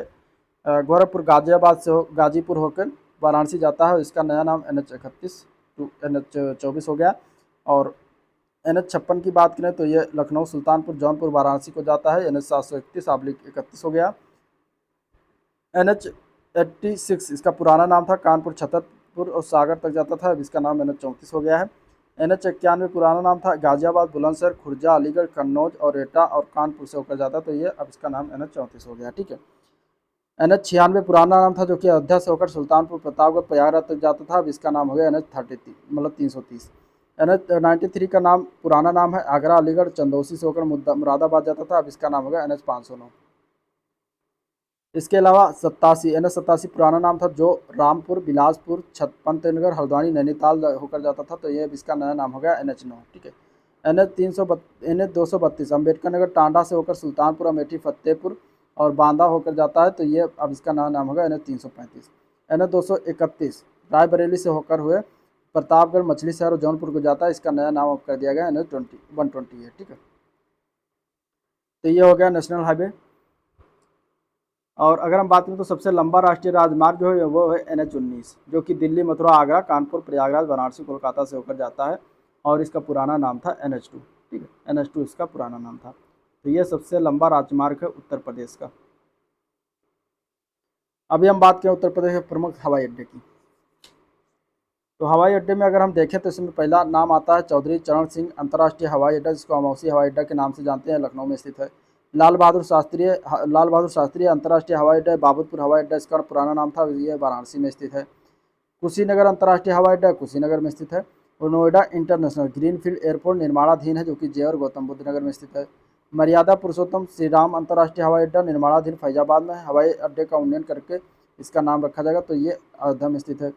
Speaker 1: गोरखपुर, गाजियाबाद से गाजीपुर होकर वाराणसी जाता है, इसका नया नाम NH31 टू NH24 हो गया। और NH56 की बात करें तो ये लखनऊ, सुल्तानपुर, जौनपुर, वाराणसी को जाता है, NH731/31 हो गया। NH86 इसका पुराना नाम था कानपुर, जगतपुर और सागर तक जाता था, अब इसका नाम NH 34 हो गया है। NH 91 पुराना नाम था गाजियाबाद, बुलंदशहर, खुर्जा, अलीगढ़, कन्नौज और एटा और कानपुर से होकर जाता, तो ये अब इसका नाम NH 34 हो गया। ठीक है। NH 96 पुराना नाम था जो कि अयोध्या से होकर सुल्तानपुर, प्रतापगढ़, प्रयागराज तक जाता था, अब इसका नाम हो गया NH 33 मतलब 330। NH 93 का नाम पुराना नाम है आगरा, अलीगढ़, चंदौसी से होकर मुरादाबाद जाता था, अब इसका नाम हो गया NH 509। इसके अलावा 87 NH 87 पुराना नाम था जो रामपुर, बिलासपुर, पंतनगर, हल्द्वानी, नैनीताल होकर जाता था, तो ये इसका नया नाम हो गया NH 9। ठीक है। NH 232 अम्बेडकर नगर, टांडा से होकर सुल्तानपुर, अमेठी, फतेहपुर और बांदा होकर जाता है, तो ये अब इसका नया नाम होगा NH 335। NH 231 रायबरेली से होकर हुए प्रतापगढ़, मछली शहर और जौनपुर को जाता है, इसका नया नाम अब कर दिया गया NH 120 है। ठीक है। तो ये हो गया नेशनल हाईवे। और अगर हम बात करें तो सबसे लंबा राष्ट्रीय राजमार्ग जो है वो है NH 19, जो कि दिल्ली, मथुरा, आगरा, कानपुर, प्रयागराज, वाराणसी, कोलकाता से होकर जाता है, और इसका पुराना नाम था NH 2। ठीक है। NH 2 इसका पुराना नाम था। तो ये सबसे लंबा राजमार्ग है उत्तर प्रदेश का। अभी हम बात करें उत्तर प्रदेश के प्रमुख हवाई अड्डे की। तो हवाई अड्डे में अगर हम देखें तो इसमें पहला नाम आता है चौधरी चरण सिंह अंतर्राष्ट्रीय हवाई अड्डा, जिसको अमौसी हवाई अड्डा के नाम से जानते हैं, लखनऊ में स्थित है। लाल बहादुर शास्त्री अंतर्राष्ट्रीय हवाई अड्डा, बाबतपुर हवाई अड्डा इसका पुराना नाम था, ये वाराणसी में स्थित है। कुशीनगर अंतर्राष्ट्रीय हवाई अड्डा कुशीनगर में स्थित है। और नोएडा इंटरनेशनल ग्रीनफील्ड एयरपोर्ट निर्माणाधीन है, जो कि जय और गौतम बुद्ध नगर में स्थित है। मर्यादा पुरुषोत्तम श्री राम अंतर्राष्ट्रीय हवाई अड्डा निर्माणाधीन फैजाबाद में है, हवाई अड्डे का उन्नयन करके इसका नाम रखा जाएगा, तो ये अयोध्या में स्थित है।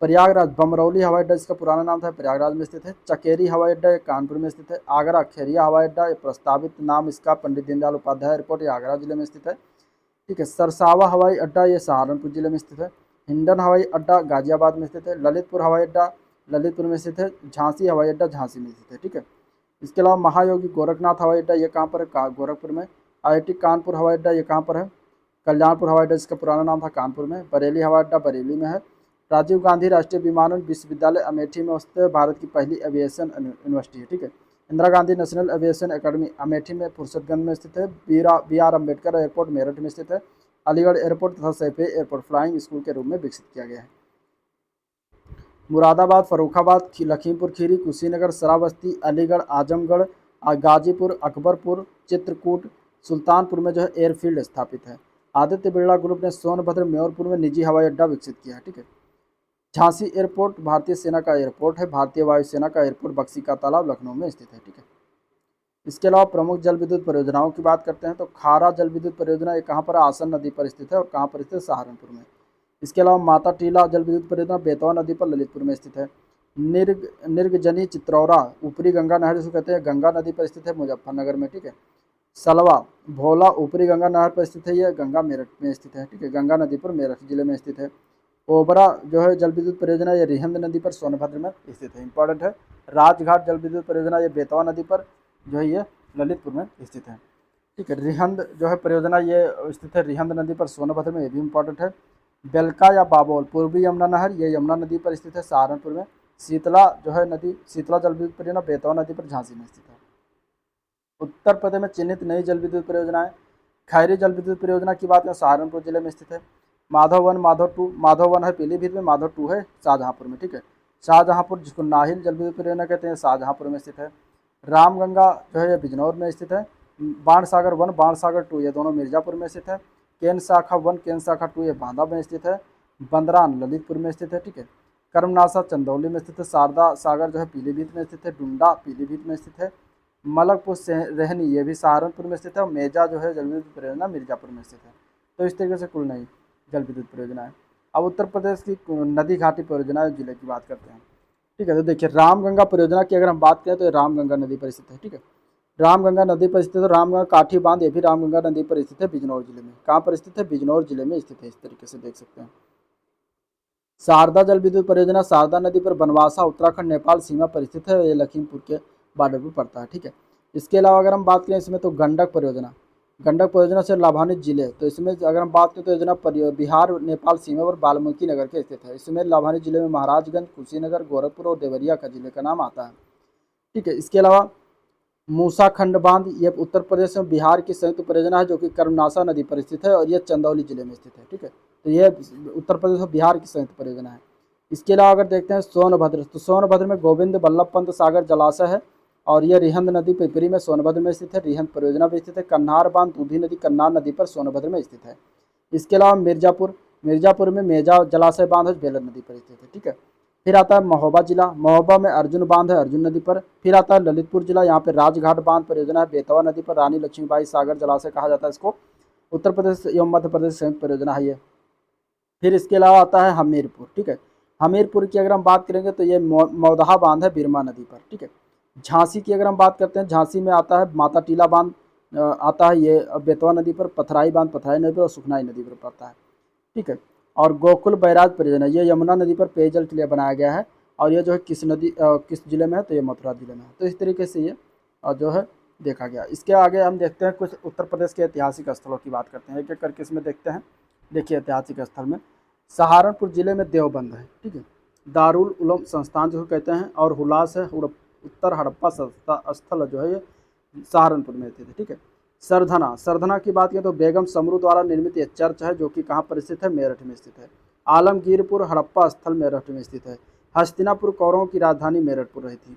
Speaker 1: प्रयागराज बमरौली हवाई अड्डा, इसका पुराना नाम था, प्रयागराज में स्थित है। चकेरी हवाई अड्डा कानपुर में स्थित है। आगरा खेरिया हवाई अड्डा, प्रस्तावित नाम इसका पंडित दीनदयाल उपाध्याय एयरपोर्ट, ये आगरा जिले में स्थित है। ठीक है। सरसावा हवाई अड्डा ये सहारनपुर जिले में स्थित है। हिंडन हवाई अड्डा गाजियाबाद में स्थित है। ललितपुर हवाई अड्डा ललितपुर में स्थित है। झांसी हवाई अड्डा झांसी में स्थित है। ठीक है। इसके अलावा महायोगी गोरखनाथ हवाई अड्डा ये कहाँ पर है? गोरखपुर में। IIT कानपुर हवाई अड्डा ये कहाँ पर है? कल्याणपुर हवाई अड्डा, इसका पुराना नाम था, कानपुर में। बरेली हवाई अड्डा बरेली में है। राजीव गांधी राष्ट्रीय विमानन विश्वविद्यालय अमेठी में स्थित है, भारत की पहली एविएशन यूनिवर्सिटी है। ठीक है। Indira Gandhi national aviation academy Amethi में फुर्सतगंज में स्थित है। BR अम्बेडकर एयरपोर्ट मेरठ में स्थित है। अलीगढ़ एयरपोर्ट तथा सैफई एयरपोर्ट फ्लाइंग स्कूल के रूप में विकसित किया गया है। मुरादाबाद, फर्रुखाबाद, लखीमपुर खीरी, कुशीनगर, श्रावस्ती, अलीगढ़, आजमगढ़, गाजीपुर, अकबरपुर, चित्रकूट, सुल्तानपुर में जो है एयरफील्ड स्थापित है। आदित्य बिरला ग्रुप ने सोनभद्र, म्योरपुर में निजी हवाई अड्डा विकसित किया है। ठीक है। झांसी एयरपोर्ट भारतीय सेना का एयरपोर्ट है। भारतीय वायुसेना का एयरपोर्ट बक्सी का तालाब लखनऊ में स्थित है। ठीक है। इसके अलावा प्रमुख जल विद्युत परियोजनाओं की बात करते हैं तो खारा जल विद्युत परियोजना ये कहाँ पर? आसन नदी पर स्थित है। और कहाँ पर स्थित है? सहारनपुर में। इसके अलावा माता टीला जल विद्युत परियोजना बेतवा नदी पर ललितपुर में स्थित है। निर्गजनी चित्रौरा ऊपरी गंगा नहर जिसको कहते हैं, गंगा नदी पर स्थित है, मुजफ्फरनगर में। ठीक है। सलवा भोला ऊपरी गंगा नहर पर स्थित है, यह गंगा मेरठ में स्थित है। ठीक है। गंगा नदी पर मेरठ जिले में स्थित है। ओबरा जो है जल विद्युत परियोजना ये रिहंद नदी पर सोनभद्र में स्थित है, इंपॉर्टेंट है। राजघाट जल विद्युत परियोजना ये बेतवा नदी पर जो है ये ललितपुर में स्थित है। ठीक है। रिहंद जो है परियोजना ये स्थित है रिहंद नदी पर सोनभद्र में, ये भी इंपॉर्टेंट है। बेलका या बाबोल पूर्वी यमुना नहर ये यमुना नदी पर स्थित है, सहारनपुर में। शीतला जो है नदी, शीतला जल विद्युत परियोजना बेतवा नदी पर झांसी में स्थित है। उत्तर प्रदेश में चिन्हित नई जल विद्युत परियोजनाएं। खैरी जल विद्युत परियोजना की बात करें सहारनपुर जिले में स्थित है। माधव 1, माधव 2, माधव 1 है पीलीभीत में, माधव 2 है शाहजहाँपुर में। ठीक है। शाहजहाँपुर जिसको नाहिल जल विद्युत परियोजना कहते हैं, शाहजहाँपुर में स्थित है। रामगंगा जो है बिजनौर में स्थित है। बाणसागर 1, बाणसागर 2 ये दोनों मिर्जापुर में स्थित है। केन शाखा 1, केन शाखा 2 ये बांदा में स्थित है। बंदरान ललितपुर में स्थित है। ठीक है। कर्मनासा चंदौली में स्थित है। शारदा सागर जो है पीलीभीत में स्थित है। डुंडा पीलीभीत में स्थित है। मलकपुर रहनी ये भी सहारनपुर में स्थित है। और मेजा जो है जल विद्युत परियोजना मिर्जापुर में स्थित है। तो इस तरीके से कुल नहीं जल विद्युत परियोजना है। अब उत्तर प्रदेश की नदी घाटी परियोजना जिले की बात करते हैं। ठीक है। तो देखिए रामगंगा परियोजना की अगर हम बात करें तो ये रामगंगा नदी पर स्थित है। ठीक है। रामगंगा नदी पर स्थित है। रामगंगा काठी बांध ये भी रामगंगा नदी पर स्थित है, बिजनौर जिले में। कहाँ पर स्थित है? बिजनौर जिले में स्थित है। इस तरीके से देख सकते हैं। शारदा जल विद्युत परियोजना शारदा नदी पर बनवासा उत्तराखंड नेपाल सीमा पर स्थित है, ये लखीमपुर के बॉर्डर पर पड़ता है। ठीक है। इसके अलावा अगर हम बात करें इसमें तो गंडक परियोजना से लाभान्वित जिले, तो इसमें अगर हम बात करें तो योजना बिहार नेपाल सीमा पर वाल्मीकि नगर के स्थित है। इसमें लाभान्वित जिले में महाराजगंज, कुशीनगर, गोरखपुर और देवरिया का जिले का नाम आता है। ठीक है। इसके अलावा मूसा खंड बांध ये उत्तर प्रदेश में बिहार की संयुक्त परियोजना है, जो कि कर्मनासा नदी पर स्थित है और यह चंदौली जिले में स्थित है। ठीक है। तो यह उत्तर प्रदेश और बिहार की संयुक्त परियोजना है। इसके अलावा अगर देखते हैं सोनभद्र, तो सोनभद्र में गोविंद बल्लभ पंत सागर जलाशय है और ये रिहंद नदी पिपरी में सोनभद्र में स्थित है। रिहंद परियोजना भी स्थित है। कन्हार बांध दूधी नदी कन्नार नदी पर सोनभद्र में स्थित है। इसके अलावा मिर्जापुर, मिर्जापुर में मेजा जलाशय बांध है, बेलर नदी पर स्थित है। ठीक है। फिर आता है महोबा जिला, महोबा में अर्जुन बांध है, अर्जुन नदी पर। फिर आता है ललितपुर जिला, यहाँ पे राजघाट बांध परियोजना है, बेतवा नदी पर। रानी लक्ष्मीबाई सागर जलाशय कहा जाता है इसको। उत्तर प्रदेश एवं मध्य प्रदेश संयुक्त परियोजना है ये। फिर इसके अलावा आता है हमीरपुर। ठीक है। हमीरपुर की अगर हम बात करेंगे तो ये मौदहा बांध है बिरमा नदी पर। ठीक है। झांसी की अगर हम बात करते हैं, झांसी में आता है माता टीला बांध आता है ये बेतवा नदी पर। पथराई बांध पथराई नदी पर और सुखनाई नदी पर पड़ता है। ठीक है। और गोकुल बैराज परियोजना ये यमुना नदी पर पेयजल के लिए बनाया गया है और ये जो है किस नदी किस जिले में है, तो ये मथुरा जिले में है। तो इस तरीके से ये जो है देखा गया। इसके आगे हम देखते हैं कुछ उत्तर प्रदेश के ऐतिहासिक स्थलों की बात करते हैं, एक एक करके इसमें देखते हैं। देखिए ऐतिहासिक स्थल में सहारनपुर जिले में देवबंद है। ठीक है। दारुल उलूम संस्थान जो कहते हैं और हुलास है, उत्तर हड़प्पा स्थल जो है ये सहारनपुर में स्थित है। ठीक है। सरधना, सरधना की बात करें तो बेगम समरू द्वारा निर्मित यह चर्च है जो कि कहाँ पर स्थित है, मेरठ में स्थित है। आलमगीरपुर हड़प्पा स्थल मेरठ में स्थित है। हस्तिनापुर कौरवों की राजधानी मेरठपुर रही थी।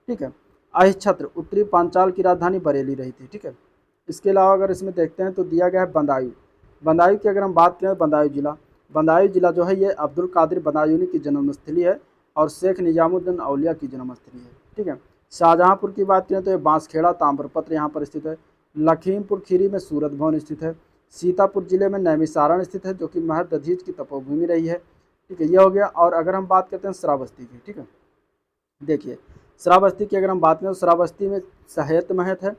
Speaker 1: ठीक है। अहिच्छत्र उत्तरी पांचाल की राजधानी बरेली रही थी। ठीक है। इसके अलावा अगर इसमें देखते हैं तो दिया गया है बदायूं। बदायूं की अगर हम बात करें, बदायूं जिला, बदायूं जिला जो है ये अब्दुल कादिर बदायूनी की जन्मस्थली है और शेख निजामुद्दीन औलिया की जन्मस्थली है। ठीक है। शाहजहाँपुर की बात करें तो ये बांसखेड़ा ताम्रपत्र यहाँ पर स्थित है। लखीमपुर खीरी में सूरत भवन स्थित है। सीतापुर जिले में नैमिसारण स्थित है जो कि महर दधीच की तपोभूमि रही है। ठीक है, ये हो गया। और अगर हम बात करते हैं श्रावस्ती की, ठीक है, देखिए श्रावस्ती की अगर हम बात करें तो श्रावस्ती में साहित्य महत है,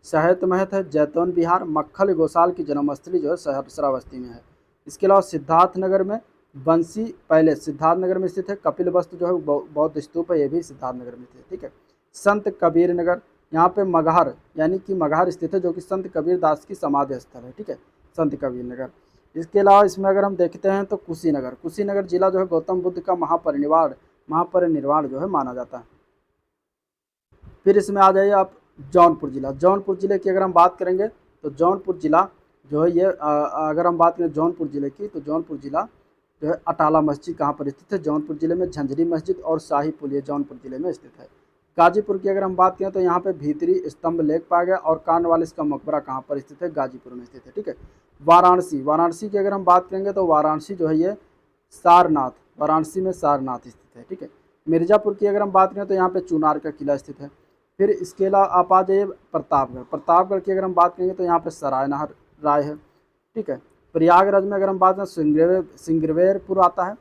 Speaker 1: साहित्य महत है, जैतवन विहार, मक्खल गोसाल की जन्मस्थली जो है शहर श्रावस्ती में है। इसके अलावा सिद्धार्थनगर में बंसी पैलेस सिद्धार्थनगर में स्थित है। कपिल वस्तु जो है बौद्ध स्तूप है, ये भी सिद्धार्थनगर में स्थित है। ठीक है। संत कबीर नगर, यहाँ पे मगहर यानी कि मगहर स्थित है जो कि संत कबीर दास की समाधि स्थल है। ठीक है, संत कबीर नगर। इसके अलावा इसमें अगर हम देखते हैं तो कुशीनगर, कुशीनगर जिला जो है गौतम बुद्ध का महापरिनिर्वाण जो है माना जाता है। फिर इसमें आ जाइए आप जौनपुर जिला, जौनपुर जिले की अगर हम बात करेंगे तो जौनपुर जिला जो है ये अगर हम बात करें जौनपुर जिले की तो जौनपुर जिला जो है अटाला मस्जिद कहाँ पर स्थित है, जौनपुर जिले में झंझरी मस्जिद और शाही पुल ये जौनपुर जिले में स्थित है। गाजीपुर की अगर हम बात करें तो यहाँ पे भीतरी स्तंभ लेक पाया गया और कानवालिस का मकबरा कहाँ पर स्थित है, गाजीपुर में स्थित है। ठीक है। वाराणसी, वाराणसी की अगर हम बात करेंगे तो वाराणसी जो है ये सारनाथ, वाराणसी में सारनाथ स्थित है। ठीक है। मिर्ज़ापुर की अगर हम बात करें तो यहाँ पे चुनार का किला स्थित है। फिर इसके अलावा आप आ जाइए प्रतापगढ़, प्रतापगढ़ की अगर हम बात करेंगे तो यहाँ पे सराय नहर राय है। ठीक है। प्रयागराज में अगर हम बात करें सिंगरवेरपुर आता है,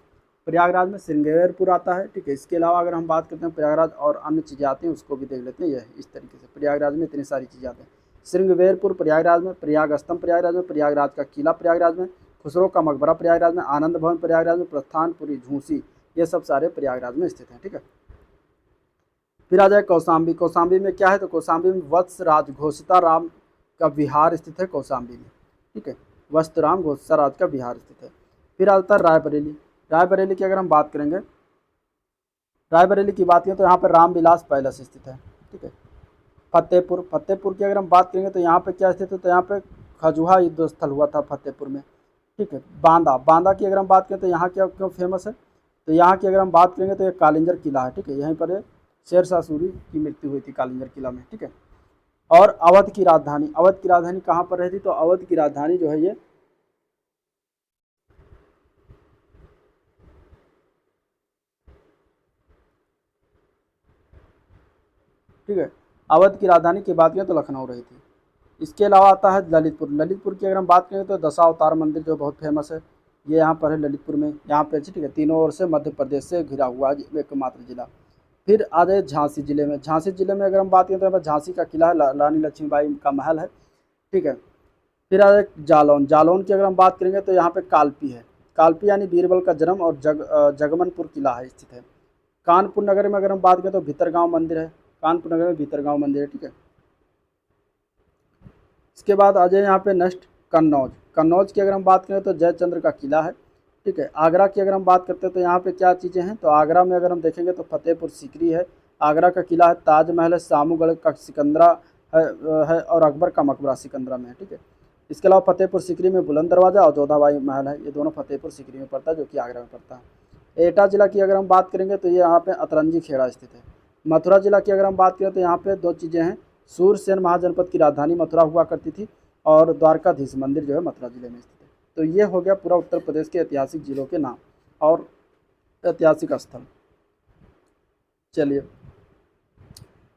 Speaker 1: प्रयागराज में सिंगरवेरपुर आता है। ठीक है। इसके अलावा अगर हम बात करते हैं प्रयागराज और अन्य चीज़ें आती हैं उसको भी देख लेते हैं। यह इस तरीके से प्रयागराज में इतनी सारी चीज़ें आती हैं। सिंगरवेरपुर प्रयागराज में, प्रयाग स्तंभ प्रयागराज में, प्रयागराज का किला प्रयागराज में, खुसरो का मकबरा प्रयागराज में, आनंद भवन प्रयागराज में, प्रस्थानपुरी झूसी, ये सब सारे प्रयागराज में स्थित हैं। ठीक है। फिर आ जाए कौशाम्बी, कौशाम्बी में क्या है तो कौशाम्बी में वत्सराज घोषिताराम का विहार स्थित है कौशाम्बी में। ठीक है। वत्सराम घोषिताराज का विहार स्थित है। फिर आता है रायबरेली, रायबरेली की अगर हम बात करेंगे, रायबरेली की बात करें तो यहाँ पर रामविलास पैलेस स्थित है। ठीक है। फतेहपुर, फतेहपुर की अगर हम बात करेंगे तो यहाँ पे क्या स्थित है तो यहाँ पे खजुहा युद्ध स्थल हुआ था फतेहपुर में। ठीक है। बांदा, बांदा की अगर हम बात करें तो यहाँ क्या क्यों फेमस है तो यहाँ की अगर हम बात करेंगे तो ये कालिंजर किला है। ठीक है। यहीं पर शेरशाह सूरी की मृत्यु हुई थी कालिंजर किला में। ठीक है। और अवध की राजधानी, अवध की राजधानी कहाँ पर रहती तो अवध की राजधानी जो है ये ठीक है, अवध की राजधानी की बात करें तो लखनऊ रही थी। इसके अलावा आता है ललितपुर, ललितपुर की अगर हम बात करें तो दशावतार मंदिर जो बहुत फेमस है ये यहाँ पर है ललितपुर में। यहाँ पे ठीक है तीनों ओर से मध्य प्रदेश से घिरा हुआ एकमात्र जिला। फिर आ जाए झांसी जिले में, झांसी जिले में अगर हम बात करें तो यहाँ पर झांसी का किला है, रानी लक्ष्मीबाई का महल है। ठीक है। फिर आ जाए जालौन, जालौन की अगर हम बात करेंगे तो यहाँ पे कालपी है, कालपी यानी बीरबल का जन्म और जगमनपुर किला है स्थित है। कानपुर नगर में अगर हम बात करें तो भीतरगांव मंदिर है, कानपुर नगर में भीतरगांव मंदिर है। ठीक है। इसके बाद आ जाए यहाँ पे नेक्स्ट कन्नौज, कन्नौज की अगर हम बात करें तो जयचंद्र का किला है। ठीक है। आगरा की अगर हम बात करते हैं तो यहाँ पे क्या चीज़ें हैं तो आगरा में अगर हम देखेंगे तो फतेहपुर सीकरी है, आगरा का किला है, ताजमहल है, सामूगढ़ का सिकंदरा है और अकबर का मकबरा सिकंदरा में है। ठीक है। इसके अलावा फतेहपुर सीकरी में बुलंद दरवाज़ा और जोधाबाई महल है, ये दोनों फतेहपुर सीकरी में पड़ता है जो कि आगरा में पड़ता है। एटा जिला की अगर हम बात करेंगे तो ये यहाँ पे अतरंजी खेड़ा स्थित है। मथुरा जिला की अगर हम बात करें तो यहाँ पे दो चीज़ें हैं, सूरसेन महाजनपद की राजधानी मथुरा हुआ करती थी और द्वारकाधीश मंदिर जो है मथुरा जिले में स्थित है। तो ये हो गया पूरा उत्तर प्रदेश के ऐतिहासिक जिलों के नाम और ऐतिहासिक स्थल। चलिए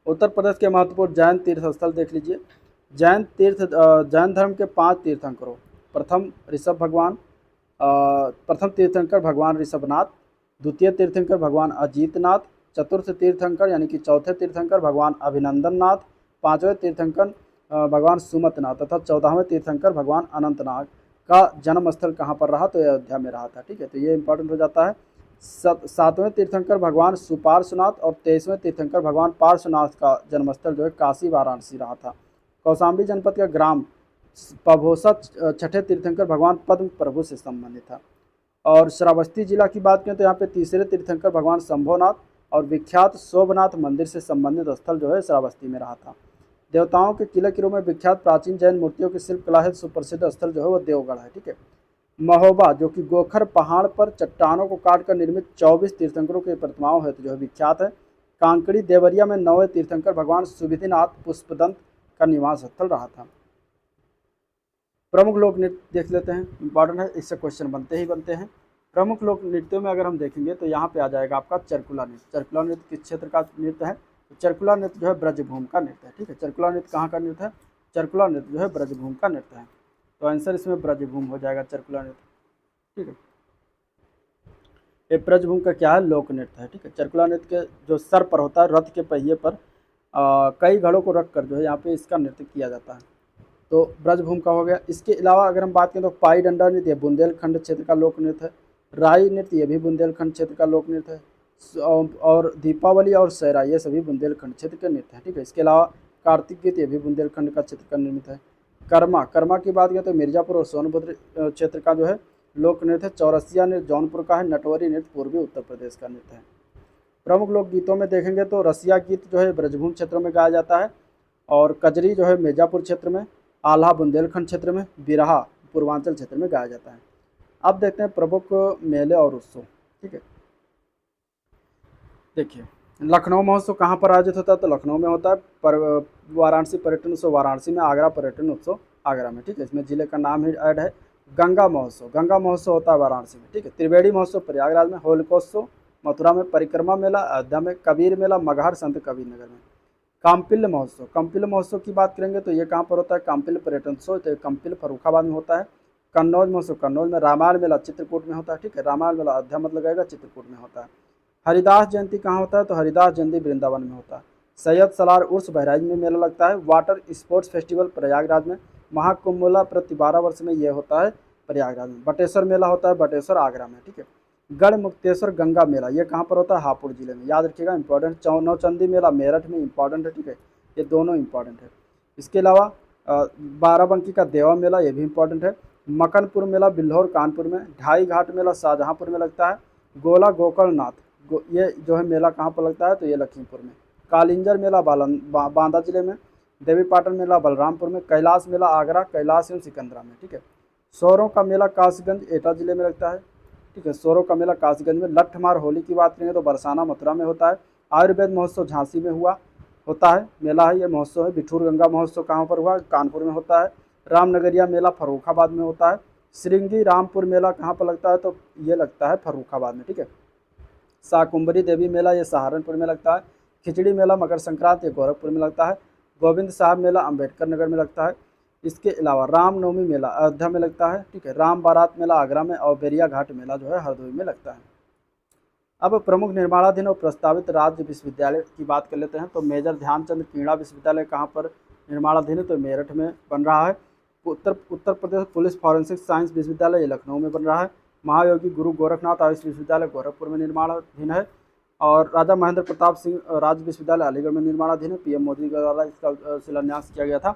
Speaker 1: उत्तर प्रदेश के महत्वपूर्ण जैन तीर्थ स्थल देख लीजिए। जैन धर्म के 5 तीर्थंकरों, प्रथम ऋषभ भगवान, प्रथम तीर्थंकर भगवान ऋषभनाथ, द्वितीय तीर्थंकर भगवान अजीतनाथ, चतुर्थ तीर्थंकर यानी कि चौथे तीर्थंकर भगवान अभिनंदन नाथ, पांचवें तीर्थंकर भगवान सुमतनाथ तथा 14वें तीर्थंकर भगवान अनंतनाथ का जन्म स्थल कहाँ पर रहा, तो अयोध्या में रहा था। ठीक है, तो ये इंपॉर्टेंट हो जाता है। सातवें तीर्थंकर भगवान सुपार्श्वनाथ और 23वें तीर्थंकर भगवान पार्श्वनाथ का जन्मस्थल जो है काशी वाराणसी रहा था। कौशाम्बी जनपद का ग्राम पभोसा छठे तीर्थंकर भगवान पद्म प्रभु से संबंधित था। और श्रावस्ती जिला की बात करें तो यहाँ पे तीसरे तीर्थंकर भगवान शंभोनाथ और विख्यात शोभनाथ मंदिर से संबंधित स्थल जो है श्रावस्ती में रहा था। देवताओं के किले किलों में विख्यात प्राचीन जैन मूर्तियों की शिल्प कला है सुप्रसिद्ध स्थल जो है वो देवगढ़ है। ठीक है, महोबा जो कि गोखर पहाड़ पर चट्टानों को काटकर निर्मित 24 तीर्थंकरों की प्रतिमाओं हेतु जो है विख्यात है। कांकड़ी देवरिया में 9वें तीर्थंकर भगवान सुविधिनाथ पुष्पदंत का निवास स्थल रहा था। प्रमुख लोक नृत्य देख लेते हैं, इंपॉर्टेंट है, इससे क्वेश्चन बनते ही बनते हैं। प्रमुख लोक नृत्यों में अगर हम देखेंगे तो यहाँ पे आ जाएगा आपका चरकुला नृत्य। चरकुला नृत्य किस क्षेत्र का नृत्य है, तो चरकुला नृत्य जो है ब्रजभूमि का नृत्य है। ठीक है, चरकुला नृत्य कहाँ का नृत्य है, चरकुला नृत्य जो है ब्रजभूमि का नृत्य है। तो आंसर इसमें ब्रजभूमि हो जाएगा, चरकुला नृत्य। ठीक है, ये ब्रजभूमि का क्या है, लोक नृत्य है। ठीक है, चरकुला नृत्य के जो सर पर होता है रथ के पहिए पर कई घड़ों को रख कर जो है यहाँ पे इसका नृत्य किया जाता है। तो ब्रजभूमि का हो गया। इसके अलावा अगर हम बात करें तो पाई डंडा नृत्य बुंदेलखंड क्षेत्र का लोक नृत्य है। राई नृत्य ये भी बुंदेलखंड क्षेत्र का लोक नृत्य है। और दीपावली और सहरा ये सभी बुंदेलखंड क्षेत्र के नृत्य हैं। ठीक है, इसके अलावा कार्तिक गीत ये भी बुंदेलखंड का क्षेत्र का निर्मित है। कर्मा की बात करें तो मिर्जापुर और सोनभद्र क्षेत्र का जो है लोक नृत्य है। चौरसिया नृत्य जौनपुर का है। नटवरी नृत्य पूर्वी उत्तर प्रदेश का नृत्य है। प्रमुख लोकगीतों में देखेंगे तो रसिया गीत जो है ब्रजभूमि क्षेत्र में गाया जाता है और कजरी जो है मिर्जापुर क्षेत्र में, आल्हा बुंदेलखंड क्षेत्र में, बिरहा पूर्वांचल क्षेत्र में गाया जाता है। अब देखते हैं प्रमुख मेले और उत्सव। ठीक है, देखिए लखनऊ महोत्सव कहाँ पर आयोजित होता है, तो लखनऊ में होता है। वाराणसी पर्यटन उत्सव वाराणसी में, आगरा पर्यटन उत्सव आगरा में। ठीक है, इसमें जिले का नाम ही ऐड है। गंगा महोत्सव होता है वाराणसी में। ठीक है, त्रिवेणी महोत्सव प्रयागराज में, होलिकोत्सव मथुरा में, परिक्रमा मेला अयोध्या में, कबीर मेला मगहर संत कबीर नगर में। काम्पिल्य महोत्सव की बात करेंगे तो ये कहाँ पर होता है, काम्पिल्य पर्यटन उत्सव तो काम्पिल्य फर्रुखाबाद में होता है। कन्नौज महोत्सव कन्नौज में। रामायण मेला चित्रकूट में होता है। ठीक है, रामायण मेला अयोध्या मत लगेगा, चित्रकूट में होता है। हरिदास जयंती कहाँ होता है, तो हरिदास जयंती वृंदावन में होता है। सैयद सलार उर्स बहराइच में मेला लगता है। वाटर स्पोर्ट्स फेस्टिवल प्रयागराज में। महाकुंभ मेला प्रति 12 वर्ष में ये होता है प्रयागराज में। बटेश्वर मेला होता है बटेश्वर आगरा में। ठीक है, गढ़ मुक्तेश्वर गंगा मेला ये कहाँ पर होता है, हापुड़ जिले में। याद रखिएगा, इंपॉर्टेंट। नौचंदी मेला मेरठ में, इंपॉर्टेंट है। ठीक है, ये दोनों इंपॉर्टेंट है। इसके अलावा बाराबंकी का देवा मेला ये भी इंपॉर्टेंट है। मकनपुर मेला बिल्हौर कानपुर में। ढाई घाट मेला शाहजहाँपुर में लगता है। गोला गोकर्णनाथ ये जो है मेला कहाँ पर लगता है, तो ये लखीमपुर में। कालिंजर मेला बांदा जिले में। देवी पाटन मेला बलरामपुर में। कैलाश मेला आगरा, कैलाश एवं सिकंदरा में। ठीक है, सौरों का मेला कासगंज एटा जिले में लगता है। ठीक है, सौरों का मेला कासगंज में। लट्ठमार होली की बात करेंगे तो बरसाना मथुरा में होता है। आयुर्वेद महोत्सव झांसी में होता है, मेला है, ये महोत्सव है। बिठूर गंगा महोत्सव कहाँ पर हुआ, कानपुर में होता है। रामनगरिया मेला फर्रुखाबाद में होता है। श्रृंगी रामपुर मेला कहाँ पर लगता है, तो ये लगता है फर्रुखाबाद में। ठीक है, शाकुंभरी देवी मेला ये सहारनपुर में लगता है। खिचड़ी मेला मकर संक्रांति ये गोरखपुर में लगता है। गोविंद साहब मेला अम्बेडकर नगर में लगता है। इसके अलावा रामनवमी मेला अयोध्या में लगता है। ठीक है, राम बारात मेला आगरा में और बेरिया घाट मेला जो है हरदोई में लगता है। अब प्रमुख निर्माणाधीन और प्रस्तावित राज्य विश्वविद्यालय की बात कर लेते हैं। तो मेजर ध्यानचंद क्रीड़ा विश्वविद्यालय कहाँ पर निर्माणाधीन है, तो मेरठ में बन रहा है। Uttar Pradesh police forensic science विश्वविद्यालय ये लखनऊ में बन रहा है। महायोगी गुरु गोरखनाथ आयुष विश्वविद्यालय गोरखपुर में निर्माणाधीन है। और राजा महेंद्र प्रताप सिंह राज्य विश्वविद्यालय अलीगढ़ में निर्माणाधीन है। पीएम मोदी द्वारा इसका शिलान्यास किया गया था।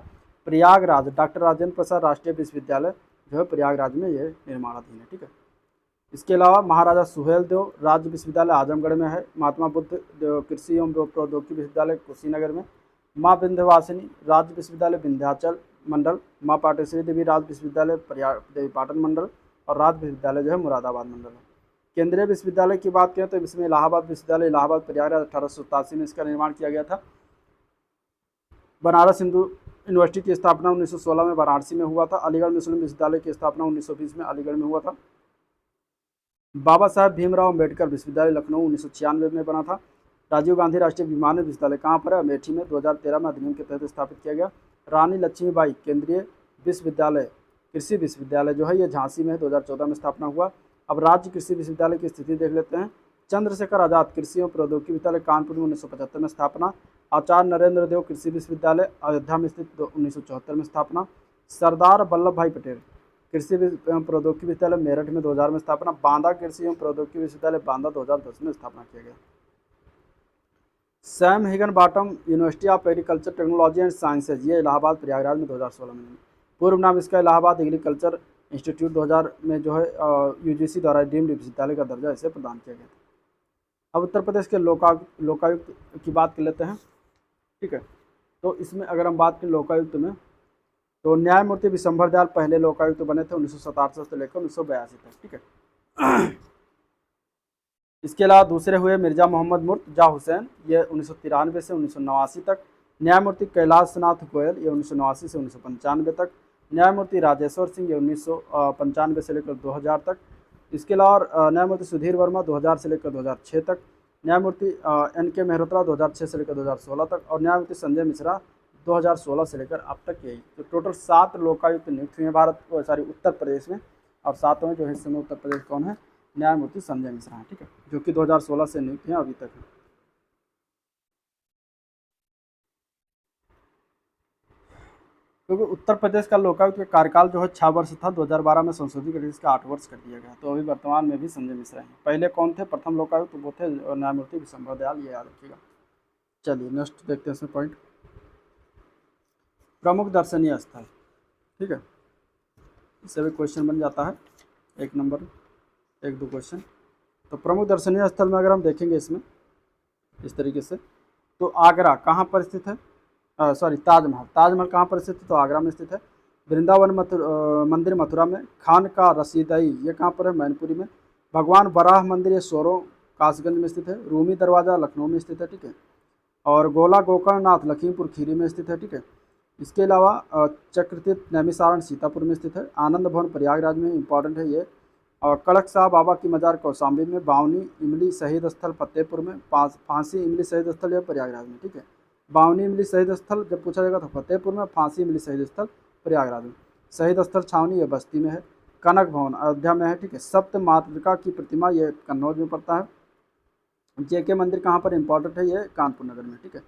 Speaker 1: प्रयागराज डॉक्टर राजेंद्र प्रसाद राष्ट्रीय विश्वविद्यालय जो है प्रयागराज में ये निर्माणाधीन है। ठीक है, इसके अलावा महाराजा सुहेलदेव राज्य विश्वविद्यालय आजमगढ़ में है। महात्मा बुद्ध कृषि एवं प्रौद्योगिकी विश्वविद्यालय कुशीनगर में। माँ विंध्यवासिनी राज्य विश्वविद्यालय विंध्याचल मंडल। माँ पाटेश्वरी देवी राज्य विश्वविद्यालय देवी पाटन मंडल और राज्य विश्वविद्यालय जो है मुरादाबाद मंडल है। केंद्रीय विश्वविद्यालय की बात करें तो इसमें इलाहाबाद विश्वविद्यालय, इलाहाबाद प्रयागराज 1887 में इसका निर्माण किया गया था। बनारस हिंदू यूनिवर्सिटी की स्थापना 1916 में वाराणसी में हुआ था। अलीगढ़ मुस्लिम विश्वविद्यालय की स्थापना 1920 में अलीगढ़ में हुआ था। बाबा साहेब भीमराव अम्बेडकर विश्वविद्यालय लखनऊ 1996 में बना था। राजीव गांधी राष्ट्रीय विमानन विश्वविद्यालय कहाँ पर है? अमेठी में 2013 में अधिनियम के तहत स्थापित किया गया। रानी लक्ष्मीबाई केंद्रीय विश्वविद्यालय कृषि विश्वविद्यालय जो है ये झांसी में 2014 में स्थापना हुआ। अब राज्य कृषि विश्वविद्यालय की स्थिति देख लेते हैं। चंद्रशेखर आजाद कृषि एवं प्रौद्योगिकी विश्वविद्यालय कानपुर में 1975 में स्थापना। आचार्य नरेंद्र देव कृषि विश्वविद्यालय अयोध्या में स्थित 1974 में स्थापना। सरदार वल्लभ भाई पटेल कृषि एवं प्रौद्योगिकी विश्वविद्यालय मेरठ में 2000 में स्थापना। बांदा कृषि एवं प्रौद्योगिकी विश्वविद्यालय बांदा 2010 में स्थापना किया गया। Sam Higginbottom university of agriculture technology and sciences ये इलाहाबाद प्रयागराज में 2016 में। पूर्व नाम इसका इलाहाबाद एग्रीकल्चर इंस्टीट्यूट 2000 में जो है यूजीसी द्वारा डीम्ड विश्वविद्यालय का दर्जा इसे प्रदान किया गया था। अब उत्तर प्रदेश के लोकायुक्त की बात कर लेते हैं। ठीक है, तो इसमें अगर हम बात करें लोकायुक्त में तो न्यायमूर्ति विशंभर दयाल पहले लोकायुक्त बने थे 1967 से लेकर 1982 तक। ठीक है, इसके अलावा दूसरे हुए मिर्जा मोहम्मद मुर्तजा हुसैन ये 1993 से 1989 तक। न्यायमूर्ति कैलाश नाथ गोयल ये 1989 से 1995 तक। न्यायमूर्ति राजेश्वर सिंह ये 1995 से लेकर 2000 तक। इसके अलावा न्यायमूर्ति सुधीर वर्मा 2000 से लेकर 2006 तक। न्यायमूर्ति NK मेहरोत्रा 2006 से लेकर 2016 तक। और न्यायमूर्ति संजय मिश्रा 2016 से लेकर अब तक यही। तो टोटल 7 लोकायुक्त नियुक्त हुए हैं उत्तर प्रदेश में। और 7वें जो हिस्से में उत्तर प्रदेश कौन है? न्यायमूर्ति संजय मिश्रा है। ठीक है, जो कि 2016 से नियुक्त हैं अभी तक है। क्योंकि उत्तर प्रदेश का लोकायुक्त का कार्यकाल जो है 6 वर्ष था, 2012 में संशोधित करके इसका 8 वर्ष कर दिया गया। तो अभी वर्तमान में भी संजय मिश्रा हैं। पहले कौन थे? प्रथम लोकायुक्त वो थे न्यायमूर्ति विशंभर दयाल, ये याद रखिएगा। चलिए नेक्स्ट देखते हैं इसमें पॉइंट। प्रमुख दर्शनीय स्थल। ठीक है, इससे भी क्वेश्चन बन जाता है, 1 नंबर 1-2 क्वेश्चन। तो प्रमुख दर्शनीय स्थल में अगर हम देखेंगे इसमें इस तरीके से, तो आगरा कहाँ पर स्थित है? ताजमहल कहाँ पर स्थित है? तो आगरा में स्थित है। वृंदावन मंदिर मथुरा में। खान का रसीदई ये कहाँ पर है? मैनपुरी में। भगवान वराह मंदिर ये सोरो कासगंज में स्थित है। रूमी दरवाज़ा लखनऊ में स्थित है। ठीक है, और गोला गोकर्णनाथ लखीमपुर खीरी में स्थित है। ठीक है, इसके अलावा चक्रतीर्थ नैमिसारण सीतापुर में स्थित है। आनंद भवन प्रयागराज में इंपॉर्टेंट है ये। और कड़क साहब बाबा की मजार कौशाम्बी में। बावनी इमली शहीद स्थल फतेहपुर में। फांसी इमली शहीद स्थल यह प्रयागराज में। ठीक है, बावनी इमली शहीद स्थल जब पूछा जाएगा तो फतेहपुर में। फांसी इमली शहीद स्थल प्रयागराज में। शहीद स्थल छावनी ये बस्ती में है। कनक भवन अयोध्या में है। ठीक है, सप्त मातृका की प्रतिमा ये कन्नौज में पड़ता है। JK मंदिर कहाँ पर इंपॉर्टेंट है? ये कानपुर नगर में। ठीक है,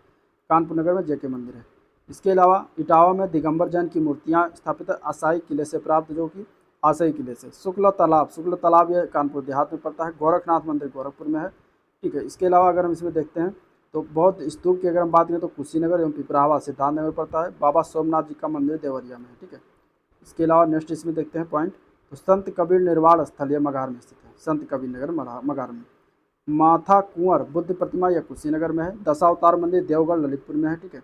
Speaker 1: कानपुर नगर में JK मंदिर है। इसके अलावा इटावा में दिगंबर जैन की मूर्तियाँ स्थापित है आशाई किले से प्राप्त, जो कि आशाई किले से। शुक्ल तालाब ये कानपुर देहात में पड़ता है। गोरखनाथ मंदिर गोरखपुर में है। ठीक है, इसके अलावा अगर हम इसमें देखते हैं तो बौद्ध स्तूप की अगर हम बात करें तो कुशीनगर एवं पिपरावा सिद्धार्थ नगर पड़ता है। बाबा सोमनाथ जी का मंदिर देवरिया में है। ठीक है, इसके अलावा नेक्स्ट इसमें देखते हैं पॉइंट। तो संत कबीर निर्वाण स्थल ये मगहर में स्थित है। संत कबीर नगर मगहर में। माथा कुंवर बुद्ध प्रतिमा यह कुशीनगर में है। दशावतार मंदिर देवगढ़ ललितपुर में है। ठीक है,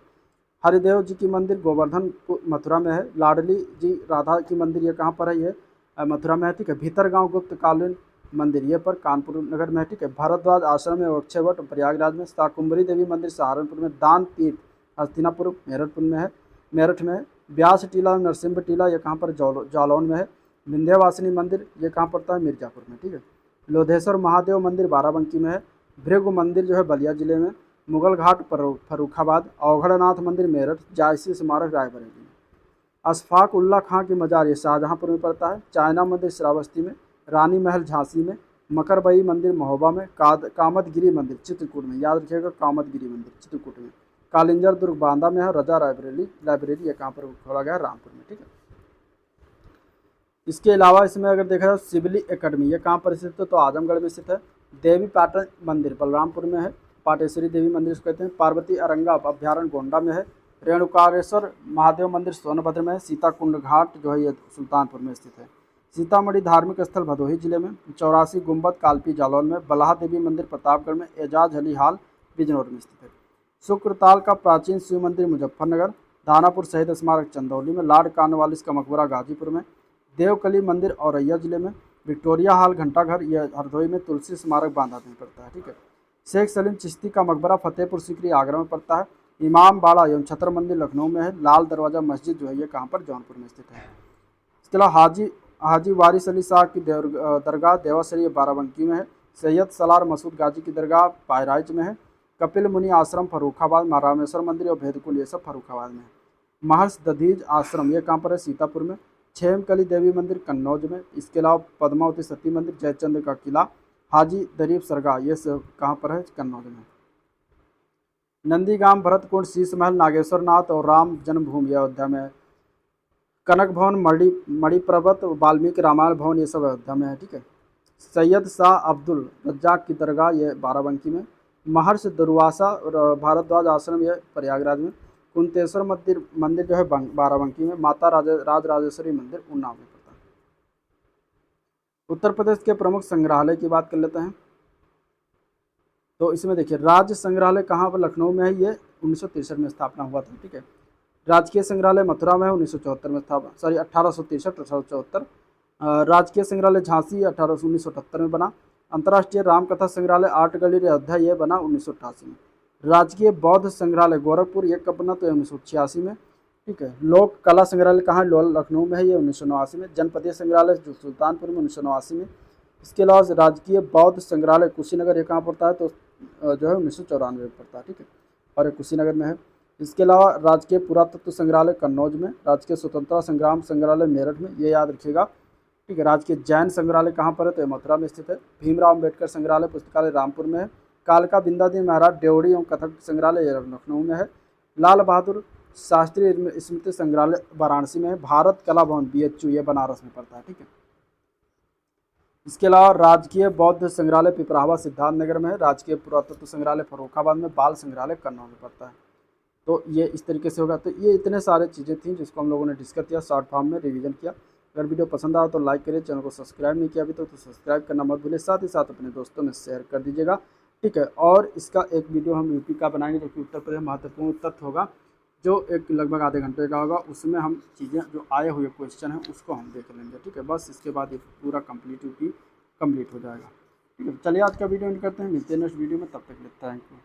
Speaker 1: हरिदेव जी की मंदिर गोवर्धन मथुरा में है। लाडली जी राधा की मंदिर ये कहाँ पर है? ये मथुरा में है। ठीक है, भीतरगांव गुप्तकालीन मंदिर ये पर कानपुर नगर में है। ठीक है, भारद्वाज आश्रम में अक्षयवट प्रयागराज में। शाकुंभरी देवी मंदिर सहारनपुर में। दान तीर्थ हस्तिनापुर मेरठ में है। व्यास टीला नरसिंह टीला ये कहाँ पर? जालौन में है। विंध्यवासिनी मंदिर ये कहाँ पड़ता है? मिर्जापुर में। ठीक है, लोधेश्वर महादेव मंदिर बाराबंकी में है। भृगु मंदिर जो है बलिया जिले में। मुगल घाट फर्रुखाबाद। अवघड़नाथ मंदिर मेरठ। जायसी स्मारक रायबरेली में। अशफाक उल्ला खां की मजार ये शाहजहाँपुर में पड़ता है। चाइना मंदिर श्रावस्ती में। रानी महल झांसी में। मकरबई मंदिर महोबा में। कामतगिरी मंदिर चित्रकूट में, याद रखिएगा कामतगिरी मंदिर चित्रकूट में। कालिंजर दुर्ग बांदा में है। रजा लाइब्रेरी ये कहाँ पर खोला गया? रामपुर में। ठीक है, इसके अलावा इसमें अगर देखा जाए सिविली एकेडमी ये कहाँ पर स्थित है? तो आजमगढ़ में स्थित है। देवी पाटन मंदिर बलरामपुर में है। पाटेश्वरी देवी मंदिर इसको कहते हैं। पार्वती अरंगा अभ्यारण्य गोंडा में है। रेणुकारेश्वर महादेव मंदिर सोनभद्र में है। सीताकुंड घाट जो है ये सुल्तानपुर में स्थित है। सीतामढ़ी धार्मिक स्थल भदोही जिले में। 84 गुम्बद कालपी जालौन में। बल्हा देवी मंदिर प्रतापगढ़ में। एजाज अली हाल बिजनौर में स्थित है। शुक्रताल का प्राचीन शिव मंदिर मुजफ्फरनगर। दानापुर शहीद स्मारक चंदौली में। लॉर्ड कॉर्नवालिस का मकबरा गाजीपुर में। देवकली मंदिर औरैया जिले में। विक्टोरिया हॉल घंटाघर ये हरदोई में तुलसी स्मारक बांदा में पड़ता है, ठीक है। शेख सलीम चिश्ती का मकबरा फतेहपुर सीकरी आगरा में पड़ता है। इमाम बाड़ा एवं छतर मंदिर लखनऊ में है। लाल दरवाजा मस्जिद जो है ये कहाँ पर, जौनपुर में स्थित है। इसके अलावा हाजी हाजी वारिस अली शाह की दरगाह देवासरी बाराबंकी में है। सैयद सलार मसूद गाजी की दरगाह बहराइच में है। कपिल मुनि आश्रम फर्रुखाबाद, रामेश्वर मंदिर और भेदकुल ये सब फर्रुखाबाद में है। महर्ष दधीज आश्रम ये कहाँ पर है, सीतापुर में। छेमकली देवी मंदिर कन्नौज में। इसके अलावा पद्मावती सती मंदिर, जयचंद्र का किला, हाजी दरीब सरगाह ये सब कहाँ पर है, कन्नौज में। नंदीगाम भरतकुंड शीश महल नागेश्वर नाथ और राम जन्मभूमि अयोध्या में है। कनक भवन मणिपर्वत वाल्मीकि रामायण भवन ये सब अयोध्या में है, ठीक है। सैयद शाह अब्दुल रज्जाक की दरगाह ये बाराबंकी में। महर्षि दुर्वासा और भारद्वाज आश्रम ये प्रयागराज में। कुंतेश्वर मंदिर मंदिर जो है बाराबंकी में। माता राजराजेश्वरी मंदिर उन्नाव में पड़ता है। उत्तर प्रदेश के प्रमुख संग्रहालय की बात कर लेते हैं। तो इसमें देखिए राज्य संग्रहालय कहाँ पर, लखनऊ में है, ये 1963 में स्थापना हुआ था, ठीक है। राजकीय संग्रहालय मथुरा में है, 1974 में स्थापना, सॉरी 1863-1874। राजकीय संग्रहालय झांसी 1978 में बना। अंतर्राष्ट्रीय रामकथा संग्रहालय आर्ट गैलरी अयोध्या ये बना 1988 में। राजकीय बौद्ध संग्रहालय गोरखपुर ये कब बना, तो 1986 में, ठीक है। लोक कला संग्रहालय कहाँ, लखनऊ में है, ये 1989 में। जनपदीय संग्रहालय जो सुल्तानपुर में 1989 में। इसके अलावा राजकीय बौद्ध संग्रहालय कुशीनगर ये कहाँ पड़ता है, तो जो है 1994 में पड़ता है, ठीक है, और ये कुशीनगर में है। इसके अलावा राजकीय पुरातत्व संग्रहालय कन्नौज में। राजकीय स्वतंत्रता संग्राम संग्रहालय मेरठ में, ये याद रखिएगा, ठीक है। राजकीय जैन संग्रहालय कहाँ पर है, तो मथुरा में स्थित है। भीमराव अम्बेडकर संग्रहालय पुस्तकालय रामपुर में है। कालका बिंदादी महाराज डेवड़ी एवं कथक संग्रहालय लखनऊ में है। लाल बहादुर शास्त्री स्मृति संग्रहालय वाराणसी में है। भारत कला भवन BHU ये बनारस में पड़ता है, ठीक है। इसके अलावा राजकीय बौद्ध संग्रहालय पिपरावा सिद्धार्थ नगर में है। राजकीय पुरातत्व संग्रहालय फर्रुखाबाद में। बाल संग्रहालय कन्नौज में पड़ता है। तो ये इस तरीके से होगा। तो ये इतने सारे चीज़ें थी जिसको हम लोगों ने डिस्कस किया, शॉर्ट फॉर्म में रिवीजन किया। अगर वीडियो पसंद आया तो लाइक करिए, चैनल को सब्सक्राइब नहीं किया अभी तक तो सब्सक्राइब करना मत भूलिए, साथ ही साथ अपने दोस्तों में शेयर कर दीजिएगा, ठीक है। और इसका एक वीडियो हम यूपी का बनाएंगे जो कि उत्तर प्रदेश महत्वपूर्ण तथ्य होगा, जो एक लगभग आधे घंटे का होगा। उसमें हम चीज़ें जो आए हुए क्वेश्चन हैं उसको हम देख लेंगे, ठीक है। बस इसके बाद ये पूरा कंप्लीट हो जाएगा, ठीक है। चलिए आज का वीडियो एंड करते हैं, मिलते हैं नेक्स्ट वीडियो में, तब तक के लिए थैंक यू।